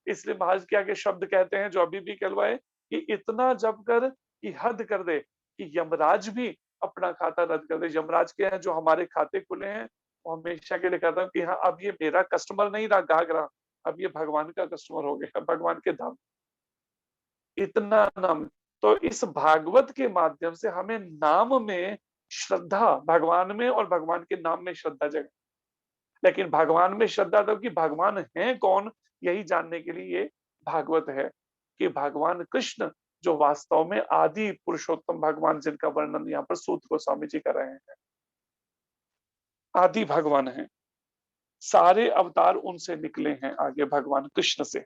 इसलिए महाराज क्या के शब्द कहते हैं जो अभी भी कहलवाए कि इतना जप कर कि हद कर दे, कि यमराज भी अपना खाता रद्द कर दे। यमराज के हैं जो हमारे खाते खुले हैं, वो हमेशा के लिए कहता हूं कि हाँ, अब ये मेरा कस्टमर नहीं रहा, ग्राहक रहा, अब ये भगवान का कस्टमर हो गया, भगवान के धाम। इतना नाम, तो इस भागवत के माध्यम से हमें नाम में श्रद्धा, भगवान में और भगवान के नाम में श्रद्धा जगे। लेकिन भगवान में श्रद्धा तब कि भगवान है कौन, यही जानने के लिए ये भागवत है, कि भगवान कृष्ण जो वास्तव में आदि पुरुषोत्तम भगवान, जिनका वर्णन यहाँ पर सूत गोस्वामी जी कर रहे हैं, आदि भगवान हैं, सारे अवतार उनसे निकले हैं आगे भगवान कृष्ण से।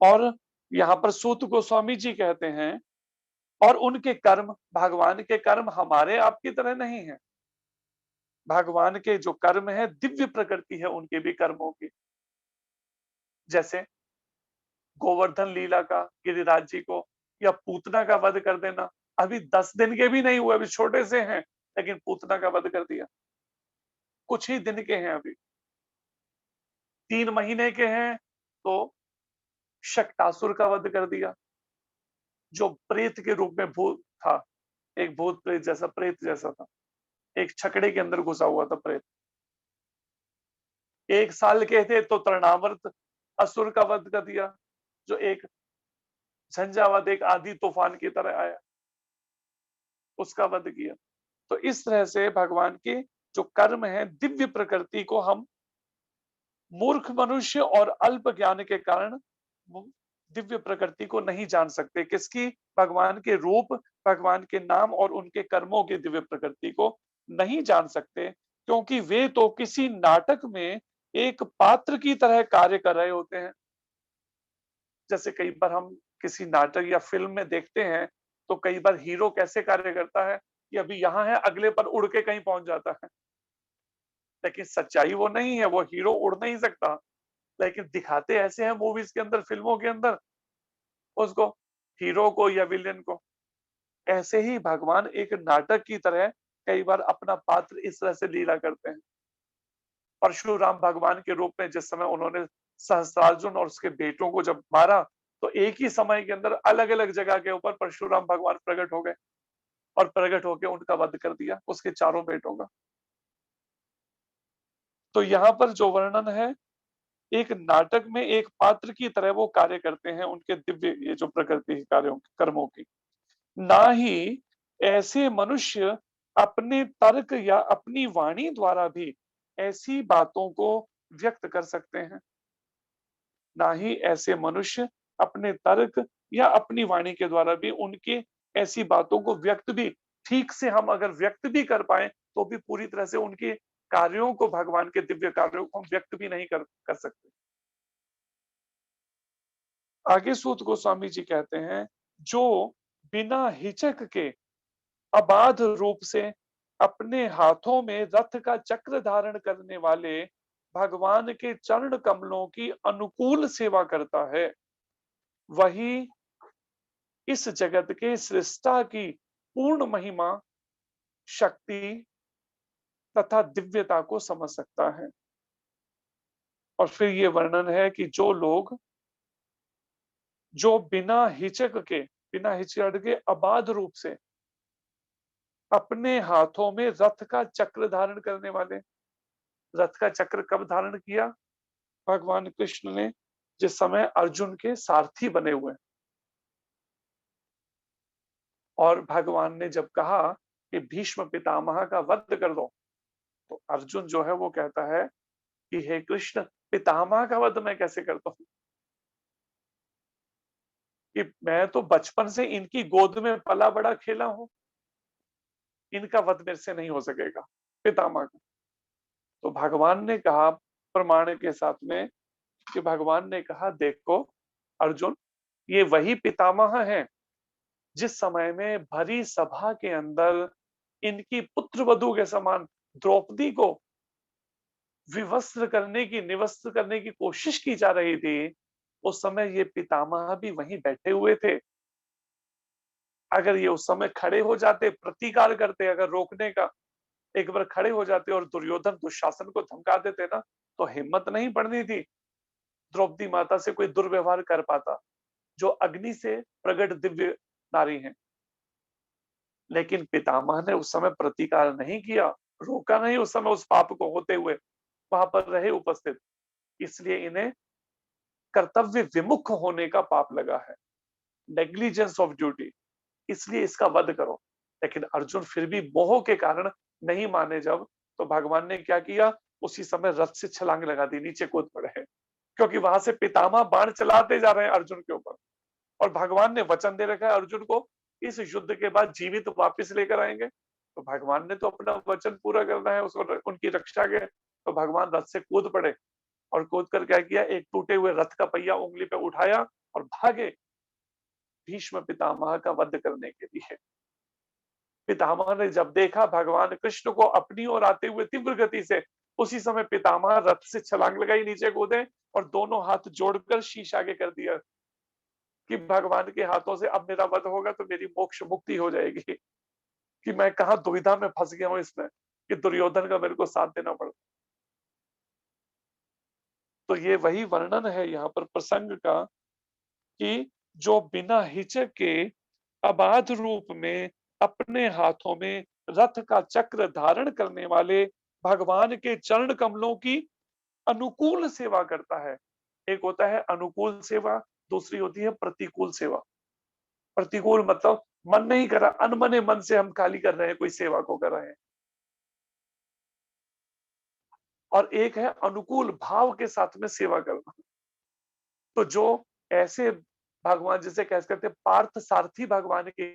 और यहाँ पर सूत गोस्वामी जी कहते हैं, और उनके कर्म, भगवान के कर्म हमारे आपकी तरह नहीं है। भगवान के जो कर्म है दिव्य प्रकृति है उनके भी कर्मों की। जैसे गोवर्धन लीला का गिरिराज जी को, या पूतना का वध कर देना, अभी 10 दिन के भी नहीं हुए, अभी छोटे से हैं, लेकिन पूतना का वध कर दिया। कुछ ही दिन के हैं, अभी 3 महीने के हैं तो शक्टासुर का वध कर दिया, जो प्रेत के रूप में भूत था, एक भूत प्रेत जैसा, प्रेत जैसा था, एक छकड़े के अंदर घुसा हुआ था प्रेत। 1 साल के थे तो तृणावर्त असुर का वध कर दिया, जो एक झंझावात, एक आधी तूफान की तरह आया, उसका वध किया। तो इस तरह से भगवान के जो कर्म है दिव्य प्रकृति को हम मूर्ख मनुष्य और अल्प ज्ञान के कारण दिव्य प्रकृति को नहीं जान सकते। किसकी? भगवान के रूप, भगवान के नाम और उनके कर्मों की दिव्य प्रकृति को नहीं जान सकते, क्योंकि वे तो किसी नाटक में एक पात्र की तरह कार्य कर रहे होते हैं। जैसे कई बार हम किसी नाटक या फिल्म में देखते हैं तो कई बार हीरो कैसे कार्य करता है कि अभी यहाँ है, अगले पर उड़ के कहीं पहुंच जाता है, लेकिन सच्चाई वो नहीं है, वो हीरो उड़ नहीं सकता, लेकिन दिखाते ऐसे हैं मूवीज के अंदर, फिल्मों के अंदर, उसको, हीरो को या विलेन को। ऐसे ही भगवान एक नाटक की तरह कई बार अपना पात्र इस तरह से लीला करते हैं। परशुराम भगवान के रूप में जिस समय उन्होंने सहस्त्रार्जुन और उसके बेटों को जब मारा, तो एक ही समय के अंदर अलग अलग जगह के ऊपर परशुराम भगवान प्रकट हो गए और प्रकट होकर उनका वध कर दिया, उसके चारों बेटों का। तो यहाँ पर जो वर्णन है, एक नाटक में एक पात्र की तरह वो कार्य करते हैं, उनके दिव्य ये जो प्रकृति कार्यों कर्मों की। ना ही ऐसे मनुष्य अपने तर्क या अपनी वाणी द्वारा भी ऐसी बातों को व्यक्त कर सकते हैं। ना ही ऐसे मनुष्य अपने तर्क या अपनी वाणी के द्वारा भी उनके ऐसी बातों को व्यक्त भी ठीक से हम अगर व्यक्त भी कर पाए तो भी पूरी तरह से उनके कार्यों को, भगवान के दिव्य कार्यों को हम व्यक्त भी नहीं कर सकते। आगे सूत गोस्वामी जी कहते हैं, जो बिना हिचक के अबाध रूप से अपने हाथों में रथ का चक्र धारण करने वाले भगवान के चरण कमलों की अनुकूल सेवा करता है, वही इस जगत के सृष्टा की पूर्ण महिमा, शक्ति तथा दिव्यता को समझ सकता है। और फिर ये वर्णन है कि जो लोग जो बिना हिचक के अबाध रूप से अपने हाथों में रथ का चक्र धारण करने वाले, रथ का चक्र कब धारण किया? भगवान कृष्ण ने जिस समय अर्जुन के सारथी बने हुए और भगवान ने जब कहा कि भीष्म पितामह का वध कर दो, तो अर्जुन जो है वो कहता है कि हे कृष्ण, पितामह का वध मैं कैसे करता हूं, कि मैं तो बचपन से इनकी गोद में पला बड़ा खेला हूं, इनका वध मेरे से नहीं हो सकेगा, पितामह का। तो भगवान ने कहा प्रमाण के साथ में कि भगवान ने कहा, देखो अर्जुन, ये वही पितामह है जिस समय में भरी सभा के अंदर इनकी पुत्र वधू के समान द्रौपदी को विवस्त्र करने की, निवस्त्र करने की कोशिश की जा रही थी, उस समय ये पितामह भी वहीं बैठे हुए थे। अगर ये उस समय खड़े हो जाते, प्रतिकार करते, अगर रोकने का एक बार खड़े हो जाते और दुर्योधन दुशासन को धमका देते ना, तो हिम्मत नहीं पड़नी थी द्रौपदी माता से कोई दुर्व्यवहार कर पाता, जो अग्नि से प्रकट दिव्य नारी हैं। लेकिन पितामह ने उस समय प्रतिकार नहीं किया, रोका नहीं उस समय उस पाप को होते हुए, वहां पर रहे उपस्थित, इसलिए इन्हें कर्तव्य विमुख होने का पाप लगा है, नेग्लिजेंस ऑफ ड्यूटी, इसलिए इसका वध करो। लेकिन अर्जुन फिर भी मोह के कारण नहीं माने जब, तो भगवान ने क्या किया, उसी समय रथ से छलांग लगा दी, नीचे कूद पड़े, क्योंकि वहां से पितामह बाण चलाते जा रहे हैं अर्जुन के ऊपर, और भगवान ने वचन दे रखा है अर्जुन को इस युद्ध के बाद जीवित वापस लेकर आएंगे। तो भगवान ने तो अपना वचन पूरा करना है, उसको उनकी रक्षा के, तो भगवान रथ से कूद पड़े और कूद कर क्या किया, एक टूटे हुए रथ का पहिया उंगली पे उठाया और भागे भीष्म पितामह का वध करने के लिए। पितामह ने जब देखा भगवान कृष्ण को अपनी ओर आते हुए तीव्र गति से, उसी समय पितामह रथ से छलांग लगाई, नीचे कूदे और दोनों हाथ जोड़कर शीश आगे कर दिया कि भगवान के हाथों से अब मेरा वध होगा तो मेरी मोक्ष मुक्ति हो जाएगी, कि मैं कहां दुविधा में फंस गया हूं इसमें कि दुर्योधन का मेरे को साथ देना पड़ा। तो ये वही वर्णन है यहाँ पर प्रसंग का कि जो बिना हिचक के अबाध रूप में अपने हाथों में रथ का चक्र धारण करने वाले भगवान के चरण कमलों की अनुकूल सेवा करता है। एक होता है अनुकूल सेवा, दूसरी होती है प्रतिकूल सेवा। प्रतिकूल मतलब मन नहीं कर रहा, अनमने मन से हम खाली कर रहे हैं, कोई सेवा को कर रहे हैं। और एक है अनुकूल भाव के साथ में सेवा करना। तो जो ऐसे भगवान जिसे कह सकते हैं पार्थ सारथी भगवान के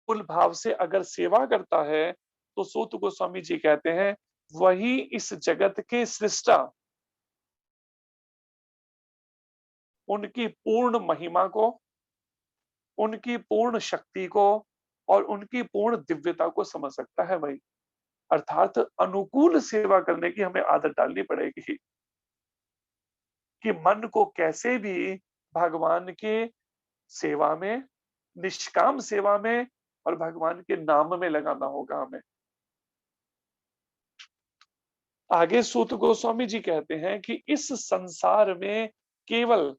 कुल भाव से अगर सेवा करता है, तो सूत गोस्वामी जी कहते हैं वही इस जगत के सृष्टा उनकी पूर्ण महिमा को, उनकी पूर्ण शक्ति को और उनकी पूर्ण दिव्यता को समझ सकता है। वही अर्थात अनुकूल सेवा करने की हमें आदत डालनी पड़ेगी कि मन को कैसे भी भगवान के सेवा में, निष्काम सेवा में और भगवान के नाम में लगाना होगा हमें। आगे सूत गोस्वामी जी कहते हैं कि इस संसार में केवल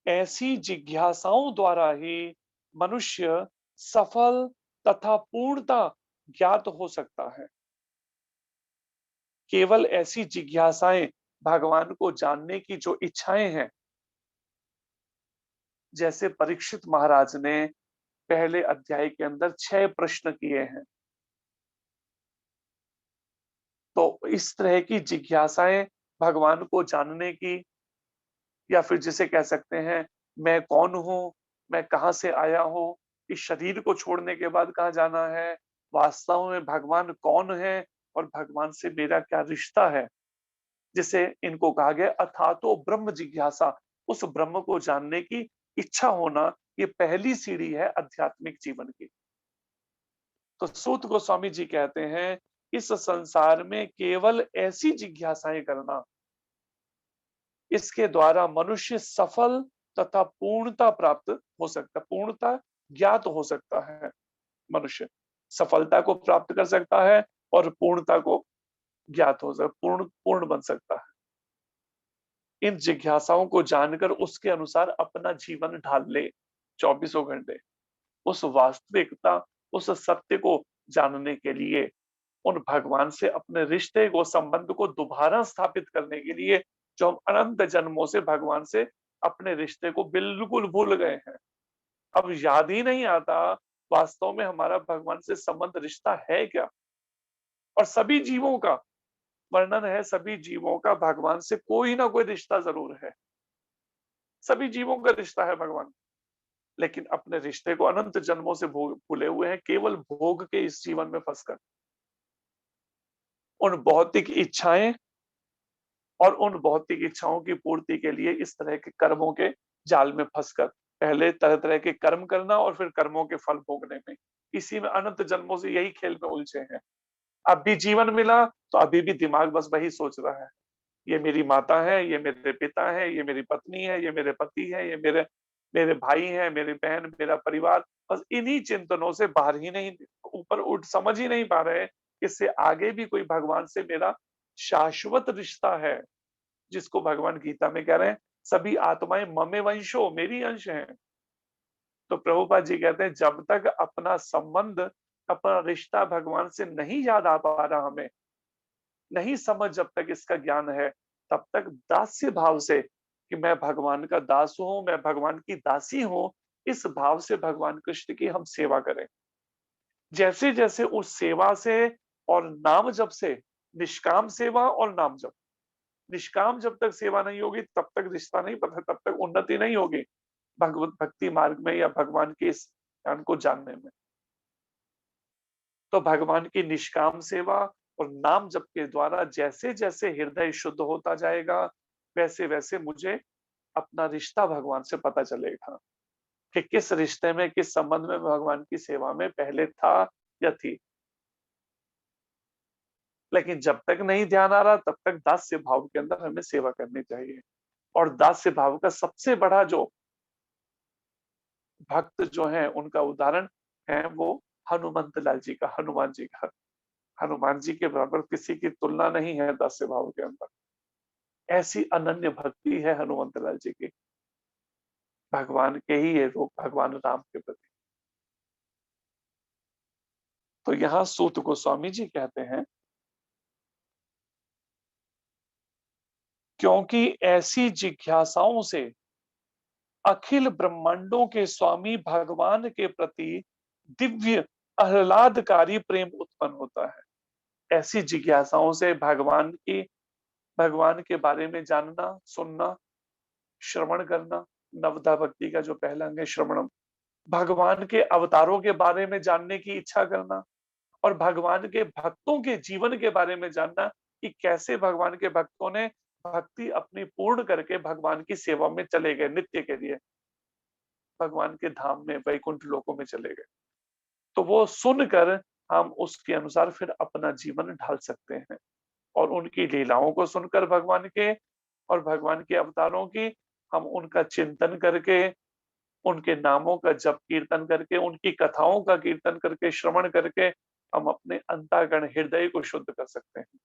ऐसी जिज्ञासाओं द्वारा ही मनुष्य सफल तथा पूर्णता ज्ञात हो सकता है। केवल ऐसी जिज्ञासाएं, भगवान को जानने की जो इच्छाएं हैं, जैसे परीक्षित महाराज ने पहले अध्याय के अंदर 6 प्रश्न किए हैं। तो इस तरह की जिज्ञासाएं भगवान को जानने की, या फिर जिसे कह सकते हैं मैं कौन हूँ, मैं कहाँ से आया हूँ, इस शरीर को छोड़ने के बाद कहाँ जाना है, वास्तव में भगवान कौन है और भगवान से मेरा क्या रिश्ता है, जिसे इनको कहा गया अथातो ब्रह्म जिज्ञासा। उस ब्रह्म को जानने की इच्छा होना, ये पहली सीढ़ी है आध्यात्मिक जीवन की। तो सूत गोस्वामी जी कहते हैं इस संसार में केवल ऐसी जिज्ञासाएं करना, इसके द्वारा मनुष्य सफल तथा पूर्णता प्राप्त हो सकता है, पूर्णता ज्ञात हो सकता है। मनुष्य सफलता को प्राप्त कर सकता है और पूर्णता को ज्ञात हो सकता, पूर्ण बन सकता है। इन जिज्ञासाओं को जानकर उसके अनुसार अपना जीवन ढाल ले 24 घंटे, उस वास्तविकता, उस सत्य को जानने के लिए, उन भगवान से अपने रिश्ते को, संबंध को दोबारा स्थापित करने के लिए, जो हम अनंत जन्मों से भगवान से अपने रिश्ते को बिल्कुल भूल गए हैं। अब याद ही नहीं आता वास्तव में हमारा भगवान से संबंध, रिश्ता है क्या। और सभी जीवों का वर्णन है, सभी जीवों का भगवान से कोई ना कोई रिश्ता जरूर है। सभी जीवों का रिश्ता है भगवान, लेकिन अपने रिश्ते को अनंत जन्मों से भूले हुए हैं, केवल भोग के इस जीवन में फंसकर, उन भौतिक इच्छाएं और उन भौतिक इच्छाओं की पूर्ति के लिए इस तरह के कर्मों के जाल में फंसकर, पहले तरह तरह के कर्म करना और फिर कर्मों के फल भोगने में, इसी में अनंत जन्मों से यही खेल में उलझे हैं। अब भी जीवन मिला तो अभी भी दिमाग बस वही सोच रहा है, ये मेरी माता है, ये मेरे पिता है, ये मेरी पत्नी है, ये मेरे पति है, ये मेरे मेरे भाई है, मेरी बहन, मेरा परिवार। बस इन्हीं चिंतनों से बाहर ही नहीं, ऊपर उठ समझ ही नहीं पा रहे इससे आगे भी कोई भगवान से मेरा शाश्वत रिश्ता है, जिसको भगवान गीता में कह रहे हैं सभी आत्माएं ममे वंशो, मेरी अंश हैं। तो प्रभुपाद जी कहते हैं जब तक अपना संबंध, अपना रिश्ता भगवान से नहीं याद आ पा रहा, हमें नहीं समझ जब तक इसका ज्ञान है, तब तक दास्य भाव से कि मैं भगवान का दास हूं, मैं भगवान की दासी हूं, इस भाव से भगवान कृष्ण की हम सेवा करें। जैसे जैसे उस सेवा से और नाम जप से, निष्काम सेवा और नाम जप, निष्काम जब तक सेवा नहीं होगी तब तक रिश्ता नहीं पता, तब तक उन्नति नहीं होगी भगवत भक्ति मार्ग में या भगवान के इस ज्ञान को जानने में। तो भगवान की निष्काम सेवा और नाम जप के द्वारा जैसे जैसे हृदय शुद्ध होता जाएगा, वैसे वैसे मुझे अपना रिश्ता भगवान से पता चलेगा कि किस रिश्ते में, किस संबंध में भगवान की सेवा में पहले था या थी। लेकिन जब तक नहीं ध्यान आ रहा तब तक दास्य भाव के अंदर हमें सेवा करनी चाहिए। और दास्य भाव का सबसे बड़ा जो भक्त जो है उनका उदाहरण है वो हनुमंत लाल जी का, हनुमान जी का। हनुमान जी के बराबर किसी की तुलना नहीं है दास्य भाव के अंदर। ऐसी अनन्य भक्ति है हनुमंत लाल जी की, भगवान के ही ये रूप, भगवान राम के प्रति। तो यहाँ सूत गोस्वामी जी कहते हैं क्योंकि ऐसी जिज्ञासाओं से अखिल ब्रह्मांडों के स्वामी भगवान के प्रति दिव्य आह्लादकारी प्रेम उत्पन्न होता है। ऐसी जिज्ञासाओं से भगवान के बारे में जानना, सुनना, श्रवण करना, नवधा भक्ति का जो पहला अंग है श्रवणम, भगवान के अवतारों के बारे में जानने की इच्छा करना और भगवान के भक्तों के जीवन के बारे में जानना कि कैसे भगवान के भक्तों ने भक्ति अपनी पूर्ण करके भगवान की सेवा में चले गए, नित्य के लिए भगवान के धाम में, वैकुंठ लोकों में चले गए। तो वो सुनकर हम उसके अनुसार फिर अपना जीवन ढाल सकते हैं और उनकी लीलाओं को सुनकर भगवान के और भगवान के अवतारों की, हम उनका चिंतन करके, उनके नामों का जप कीर्तन करके, उनकी कथाओं का कीर्तन करके, श्रवण करके हम अपने अंतःकरण हृदय को शुद्ध कर सकते हैं,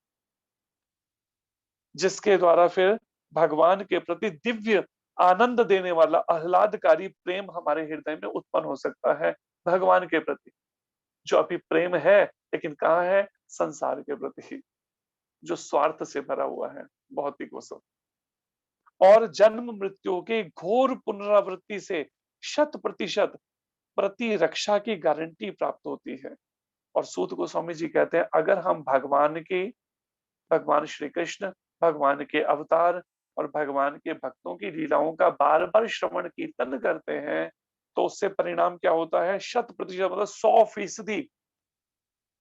जिसके द्वारा फिर भगवान के प्रति दिव्य आनंद देने वाला आह्लादकारी प्रेम हमारे हृदय में उत्पन्न हो सकता है भगवान के प्रति। जो अभी प्रेम है लेकिन कहाँ है? संसार के प्रति, जो स्वार्थ से भरा हुआ है, भौतिक वस्तु और जन्म मृत्यु के घोर पुनरावृत्ति से 100% प्रतिरक्षा की गारंटी प्राप्त होती है। और सूत गोस्वामी जी कहते हैं अगर हम भगवान श्री कृष्ण, भगवान के अवतार और भगवान के भक्तों की लीलाओं का बार बार श्रवण कीर्तन करते हैं तो उससे परिणाम क्या होता है, 100% मतलब 100%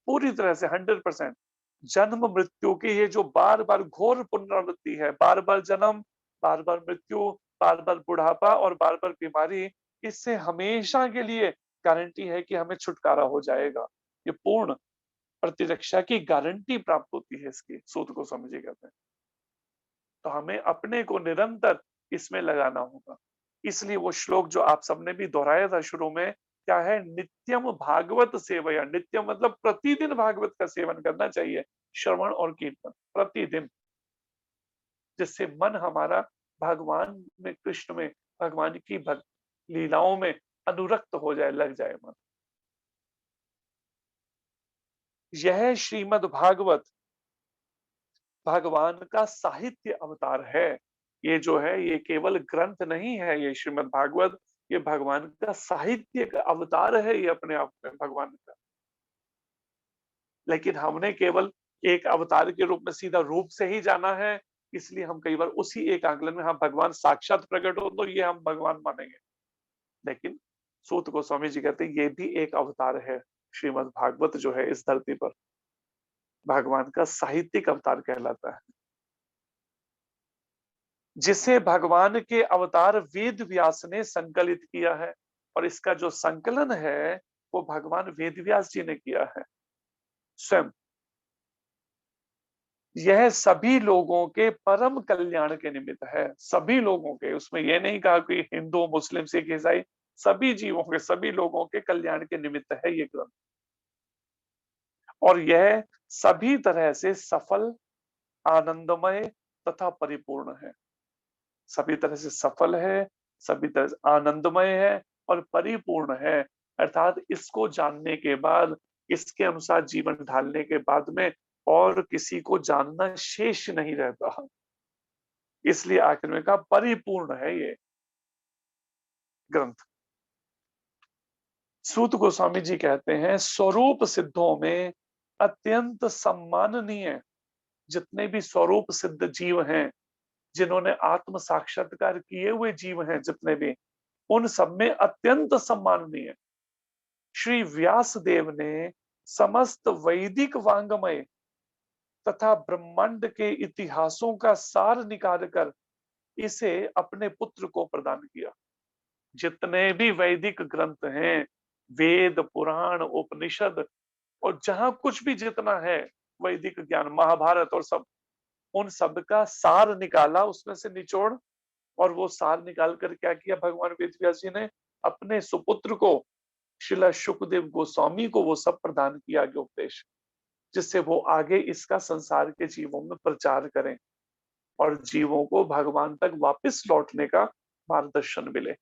पूरी तरह से 100% जन्म मृत्यु की ये जो बार बार घोर पुनरावृत्ति है, बार बार जन्म, बार बार मृत्यु, बार बार बुढ़ापा और बार बार बीमारी, इससे हमेशा के लिए गारंटी है कि हमें छुटकारा हो जाएगा। ये पूर्ण प्रतिरक्षा की गारंटी प्राप्त होती है इसकी, सूत गोस्वामी जी कहते हैं। तो हमें अपने को निरंतर इसमें लगाना होगा। इसलिए वो श्लोक जो आप सबने भी दोहराया था शुरू में, क्या है, नित्यम भागवत सेवया, नित्यम मतलब प्रतिदिन भागवत का सेवन करना चाहिए, श्रवण और कीर्तन प्रतिदिन, जिससे मन हमारा भगवान में, कृष्ण में, भगवान की भक्त लीलाओं में अनुरक्त हो जाए, लग जाए मन। यह श्रीमद् भागवत भगवान का साहित्य अवतार है। ये जो है ये केवल ग्रंथ नहीं है, ये श्रीमद् भागवत, ये भगवान का साहित्य का अवतार है, ये अपने आप में भगवान का। लेकिन हमने केवल एक अवतार के रूप में सीधा रूप से ही जाना है, इसलिए हम कई बार उसी एक आकलन में हम भगवान साक्षात प्रकट हो तो ये हम भगवान मानेंगे। लेकिन सूत गोस्वामी जी कहते हैं ये भी एक अवतार है। श्रीमद् भागवत जो है इस धरती पर भगवान का साहित्यिक अवतार कहलाता है, जिसे भगवान के अवतार वेद व्यास ने संकलित किया है। और इसका जो संकलन है वो भगवान वेद व्यास जी ने किया है स्वयं। यह सभी लोगों के परम कल्याण के निमित्त है, सभी लोगों के, उसमें यह नहीं कहा कि हिंदू, मुस्लिम, सिख, ईसाई, सभी जीवों के, सभी लोगों के कल्याण के निमित्त है ये ग्रंथ। और यह सभी तरह से सफल, आनंदमय तथा परिपूर्ण है। सभी तरह से सफल है, सभी तरह से आनंदमय है और परिपूर्ण है। अर्थात इसको जानने के बाद, इसके अनुसार जीवन ढालने के बाद में और किसी को जानना शेष नहीं रहता। इसलिए आखिर में कहा परिपूर्ण है ये ग्रंथ। सूत गोस्वामी जी कहते हैं स्वरूप सिद्धों में अत्यंत सम्माननीय जितने भी स्वरूप सिद्ध जीव हैं, जिन्होंने आत्म साक्षात्कार किए हुए जीव हैं जितने भी, उन सब में अत्यंत सम्माननीय श्री व्यास देव ने समस्त वैदिक वांग्मय तथा ब्रह्मांड के इतिहासों का सार निकालकर इसे अपने पुत्र को प्रदान किया। जितने भी वैदिक ग्रंथ हैं, वेद, पुराण, उपनिषद और जहां कुछ भी जितना है वैदिक ज्ञान, महाभारत और सब, उन सब का सार निकाला उसमें से निचोड़, और वो सार निकाल कर क्या किया भगवान वेद व्यास जी ने, अपने सुपुत्र को श्रील शुकदेव गोस्वामी को वो सब प्रदान किया आगे उपदेश, जिससे वो आगे इसका संसार के जीवों में प्रचार करें और जीवों को भगवान तक वापस लौटने का मार्गदर्शन मिले,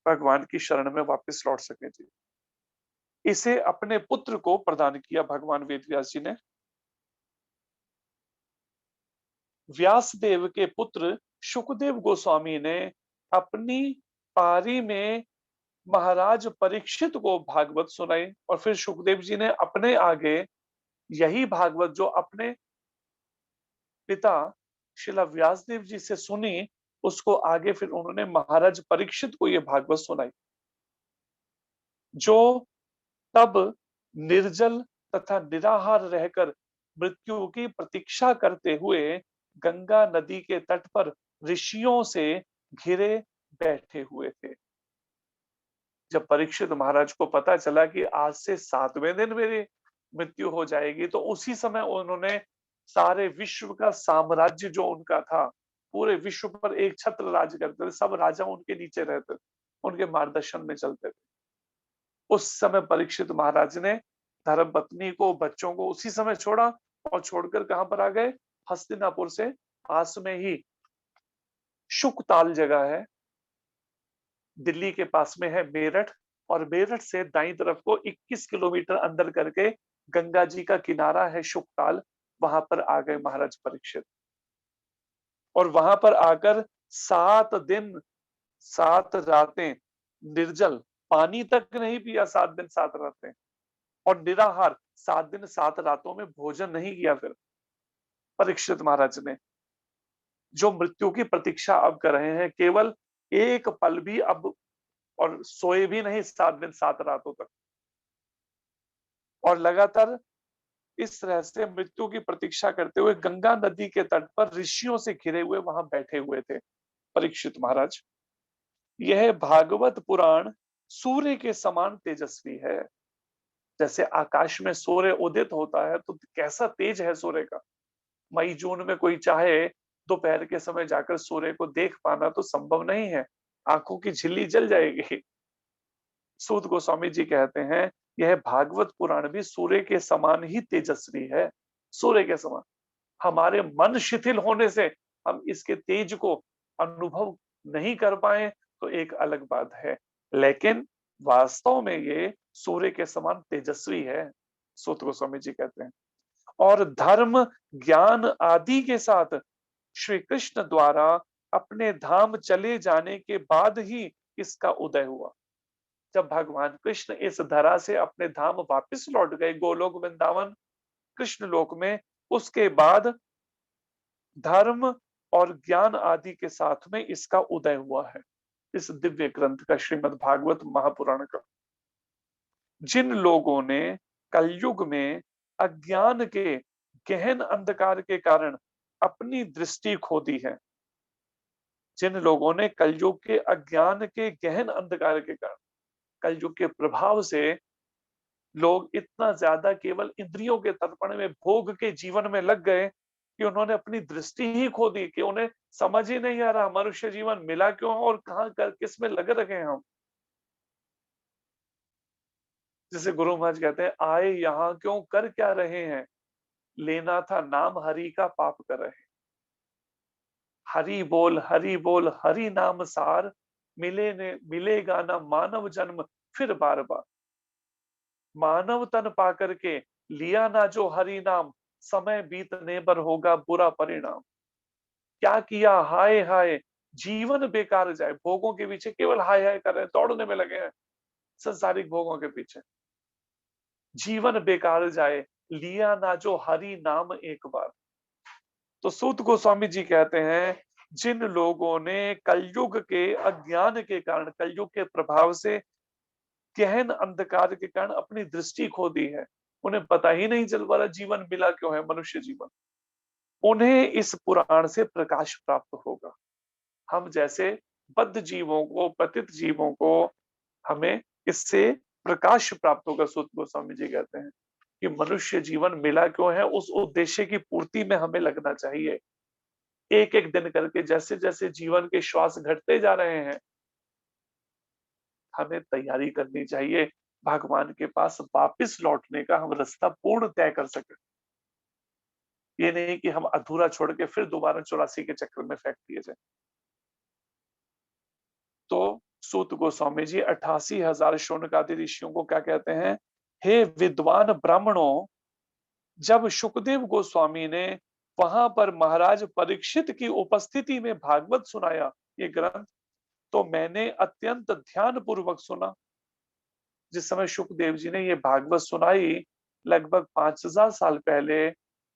भगवान की शरण में वापस लौट सके जी। इसे अपने पुत्र को प्रदान किया भगवान वेद व्यास जी ने। व्यासदेव के पुत्र शुकदेव गोस्वामी ने अपनी पारी में महाराज परीक्षित को भागवत सुनाई, और फिर शुकदेव जी ने अपने आगे यही भागवत जो अपने पिता श्रील व्यासदेव जी से सुनी, उसको आगे फिर उन्होंने महाराज परीक्षित को ये भागवत सुनाई, जो तब निर्जल तथा निराहार रहकर मृत्यु की प्रतीक्षा करते हुए गंगा नदी के तट पर ऋषियों से घिरे बैठे हुए थे। जब परीक्षित महाराज को पता चला कि आज से 7वें दिन मेरी मृत्यु हो जाएगी, तो उसी समय उन्होंने सारे विश्व का साम्राज्य जो उनका था, पूरे विश्व पर एक छत्र राज करते थे, सब राजा उनके नीचे रहते थे, उनके मार्गदर्शन में चलते थे। उस समय परीक्षित महाराज ने धर्मपत्नी को, बच्चों को उसी समय छोड़ा और छोड़कर कहां पर आ गए, हस्तिनापुर से पास में ही शुकताल जगह है, दिल्ली के पास में है मेरठ, और मेरठ से दाईं तरफ को 21 किलोमीटर अंदर करके गंगा जी का किनारा है शुकताल, वहां पर आ गए महाराज परीक्षित। और वहां पर आकर 7 दिन 7 रातें निर्जल पानी तक नहीं पिया 7 दिन 7 रातें, और निराहार 7 दिन 7 रातों में भोजन नहीं किया। फिर परीक्षित महाराज ने जो मृत्यु की प्रतीक्षा अब कर रहे हैं, केवल एक पल भी अब, और सोए भी नहीं 7 दिन 7 रातों तक, और लगातार इस तरह से मृत्यु की प्रतीक्षा करते हुए गंगा नदी के तट पर ऋषियों से घिरे हुए वहां बैठे हुए थे परीक्षित महाराज। यह भागवत पुराण सूर्य के समान तेजस्वी है। जैसे आकाश में सूर्य उदित होता है तो कैसा तेज है सूर्य का। मई जून में कोई चाहे दोपहर के समय जाकर सूर्य को देख पाना तो संभव नहीं है, आंखों की झिल्ली जल जाएगी। सूत गोस्वामी जी कहते हैं यह भागवत पुराण भी सूर्य के समान ही तेजस्वी है, सूर्य के समान। हमारे मन शिथिल होने से हम इसके तेज को अनुभव नहीं कर पाए तो एक अलग बात है, लेकिन वास्तव में ये सूर्य के समान तेजस्वी है, सूत गोस्वामी जी कहते हैं। और धर्म ज्ञान आदि के साथ श्री कृष्ण द्वारा अपने धाम चले जाने के बाद ही इसका उदय हुआ। जब भगवान कृष्ण इस धरा से अपने धाम वापस लौट गए गोलोक वृंदावन कृष्ण लोक में, उसके बाद धर्म और ज्ञान आदि के साथ में इसका उदय हुआ है, इस दिव्य ग्रंथ का, श्रीमद् भागवत महापुराण का। जिन लोगों ने कलयुग में अज्ञान के गहन अंधकार के कारण अपनी दृष्टि खो दी है, जिन लोगों ने कलयुग के अज्ञान के गहन अंधकार के कारण, कलयुग के प्रभाव से लोग इतना ज्यादा केवल इंद्रियों के तर्पण में भोग के जीवन में लग गए कि उन्होंने अपनी दृष्टि ही खो दी, कि उन्हें समझ ही नहीं आ रहा मनुष्य जीवन मिला क्यों और कहां कर किस में लगे रखे हम। जैसे गुरु महाराज कहते हैं आए यहाँ क्यों कर क्या रहे हैं, लेना था नाम हरि का पाप कर रहे। हरि बोल हरि नाम सार, मिलेगा ना मानव जन्म फिर बार बार। मानव तन पा करके लिया ना जो हरि नाम, समय बीतने पर होगा बुरा परिणाम। क्या किया हाय हाय जीवन बेकार जाए, भोगों के पीछे केवल हाय हाय कर रहे हैं, दौड़ने में लगे हैं संसारिक भोगों के पीछे। जीवन बेकार जाए लिया ना जो हरि नाम एक बार। तो सूत गोस्वामी जी कहते हैं जिन लोगों ने कलयुग के अज्ञान के कारण, कलयुग के प्रभाव से, गहन अंधकार के कारण अपनी दृष्टि खो दी है, उन्हें पता ही नहीं चल पा रहा जीवन मिला क्यों है मनुष्य जीवन, उन्हें इस पुराण से प्रकाश प्राप्त होगा। हम जैसे बद्ध जीवों को, पतित जीवों को, हमें इससे प्रकाश प्राप्त होगा। सूत गोस्वामी जी कहते हैं कि मनुष्य जीवन मिला क्यों है, उस उद्देश्य की पूर्ति में हमें लगना चाहिए। एक एक दिन करके जैसे जैसे जीवन के श्वास घटते जा रहे हैं, हमें तैयारी करनी चाहिए भगवान के पास वापस लौटने का, हम रास्ता पूर्ण तय कर सके। ये नहीं कि हम अधूरा छोड़ के फिर दोबारा 84 के चक्कर में फेंक दिए जाए। तो सूत गोस्वामी जी 88,000 शौनकादि ऋषियों को क्या कहते हैं, हे विद्वान ब्राह्मणों, जब सुखदेव गोस्वामी ने वहां पर महाराज परीक्षित की उपस्थिति में भागवत सुनाया ये ग्रंथ, तो मैंने अत्यंत ध्यान पूर्वक सुना। जिस समय सुखदेव जी ने ये भागवत सुनाई लगभग 5000 साल पहले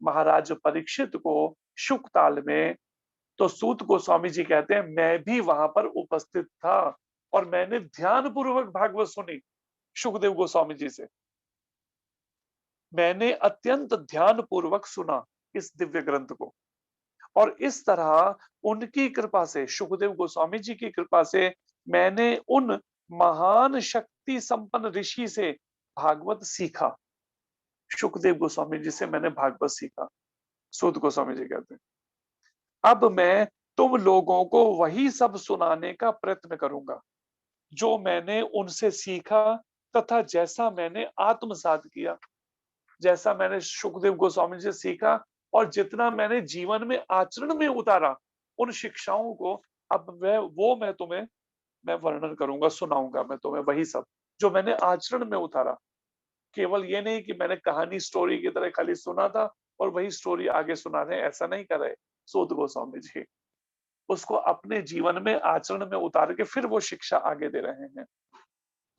महाराज परीक्षित को शुकताल में, तो सूत गोस्वामी जी कहते हैं मैं भी वहां पर उपस्थित था और मैंने ध्यान पूर्वक भागवत सुनी सुखदेव गोस्वामी जी से। मैंने अत्यंत ध्यान पूर्वक सुना इस दिव्य ग्रंथ को, और इस तरह उनकी कृपा से, सुखदेव गोस्वामी जी की कृपा से, मैंने उन महान शक्ति संपन्न ऋषि से भागवत सीखा। सुखदेव गोस्वामी जी से मैंने भागवत सीखा, सूत गोस्वामी जी कहते हैं। अब मैं तुम लोगों को वही सब सुनाने का प्रयत्न करूंगा जो मैंने उनसे सीखा तथा जैसा मैंने आत्मसात किया। जैसा मैंने सुखदेव गोस्वामी से सीखा और जितना मैंने जीवन में आचरण में उतारा, उन शिक्षाओं को अब मैं तुम्हें वर्णन करूंगा, सुनाऊंगा मैं तुम्हें वही सब जो मैंने आचरण में उतारा। केवल ये नहीं कि मैंने कहानी स्टोरी की तरह खाली सुना था और वही स्टोरी आगे सुना रहे, ऐसा नहीं कर रहे सूत गोस्वामी जी। उसको अपने जीवन में आचरण में उतार के फिर वो शिक्षा आगे दे रहे हैं।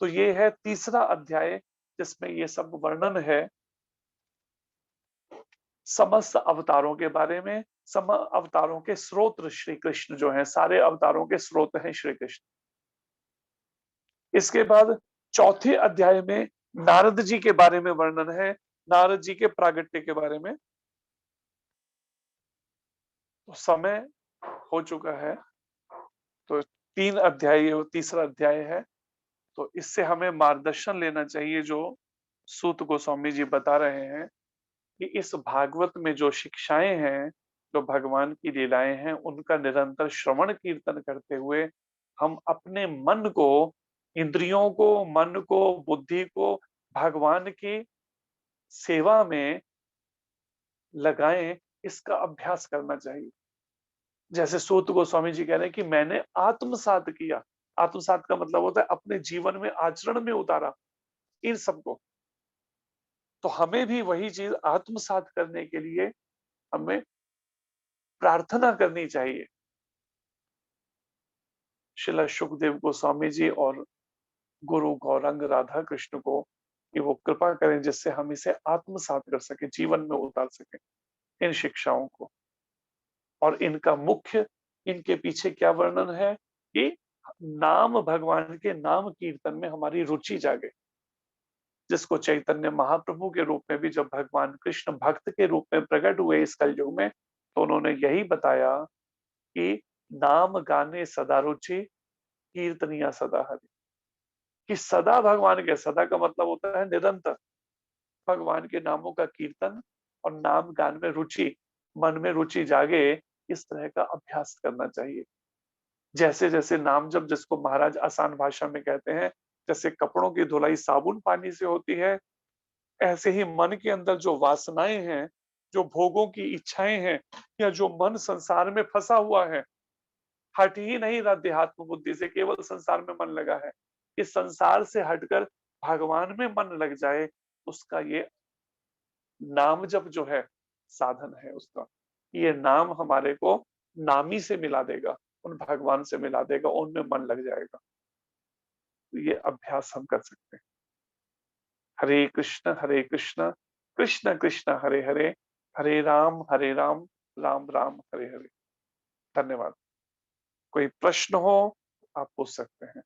तो ये है तीसरा अध्याय जिसमें ये सब वर्णन है समस्त अवतारों के बारे में। सम अवतारों के स्रोत श्री कृष्ण जो हैं, सारे अवतारों के स्रोत हैं श्री कृष्ण। इसके बाद चौथे अध्याय में नारद जी के बारे में वर्णन है, नारद जी के प्रागट्य के बारे में। तो समय हो चुका है, तो 3 अध्याय ये तीसरा अध्याय है। तो इससे हमें मार्गदर्शन लेना चाहिए जो सूत गोस्वामी जी बता रहे हैं कि इस भागवत में जो शिक्षाएं हैं, जो भगवान की लीलाएं हैं, उनका निरंतर श्रवण कीर्तन करते हुए हम अपने मन को, इंद्रियों को, मन को, बुद्धि को भगवान की सेवा में लगाएं, इसका अभ्यास करना चाहिए। जैसे सूत गोस्वामी जी कह रहे हैं कि मैंने आत्मसात किया। आत्मसात का मतलब होता है अपने जीवन में, आचरण में उतारा इन सबको। तो हमें भी वही चीज आत्मसात करने के लिए हमें प्रार्थना करनी चाहिए श्रील सुखदेव गोस्वामी जी और गुरु गौरांग राधा कृष्ण को कि वो कृपा करें जिससे हम इसे आत्मसात कर सके, जीवन में उतार सके इन शिक्षाओं को। और इनका मुख्य, इनके पीछे क्या वर्णन है कि नाम, भगवान के नाम कीर्तन में हमारी रुचि जागे। जिसको चैतन्य महाप्रभु के रूप में भी जब भगवान कृष्ण भक्त के रूप में प्रकट हुए इस कलयुग में, तो उन्होंने यही बताया कि नाम गाने सदा रुचि, कीर्तनिया सदा हरि। कि सदा भगवान के, सदा का मतलब होता है निरंतर भगवान के नामों का कीर्तन और नाम गान में रुचि, मन में रुचि जागे, इस तरह का अभ्यास करना चाहिए। जैसे जैसे नाम जप, जिसको महाराज आसान भाषा में कहते हैं, जैसे कपड़ों की धुलाई साबुन पानी से होती है, ऐसे ही मन के अंदर जो वासनाएं हैं, जो भोगों की इच्छाएं हैं, या जो मन संसार में फंसा हुआ है, हट ही नहीं रहा देहात्म बुद्धि से, केवल संसार में मन लगा है, इस संसार से हटकर भगवान में मन लग जाए, उसका ये नाम जप जो है साधन है उसका। ये नाम हमारे को नामी से मिला देगा, उन भगवान से मिला देगा, उनमें मन लग जाएगा। तो ये अभ्यास हम कर सकते हैं। हरे कृष्ण कृष्ण कृष्ण हरे हरे, हरे राम राम राम हरे हरे। धन्यवाद। कोई प्रश्न हो आप पूछ सकते हैं।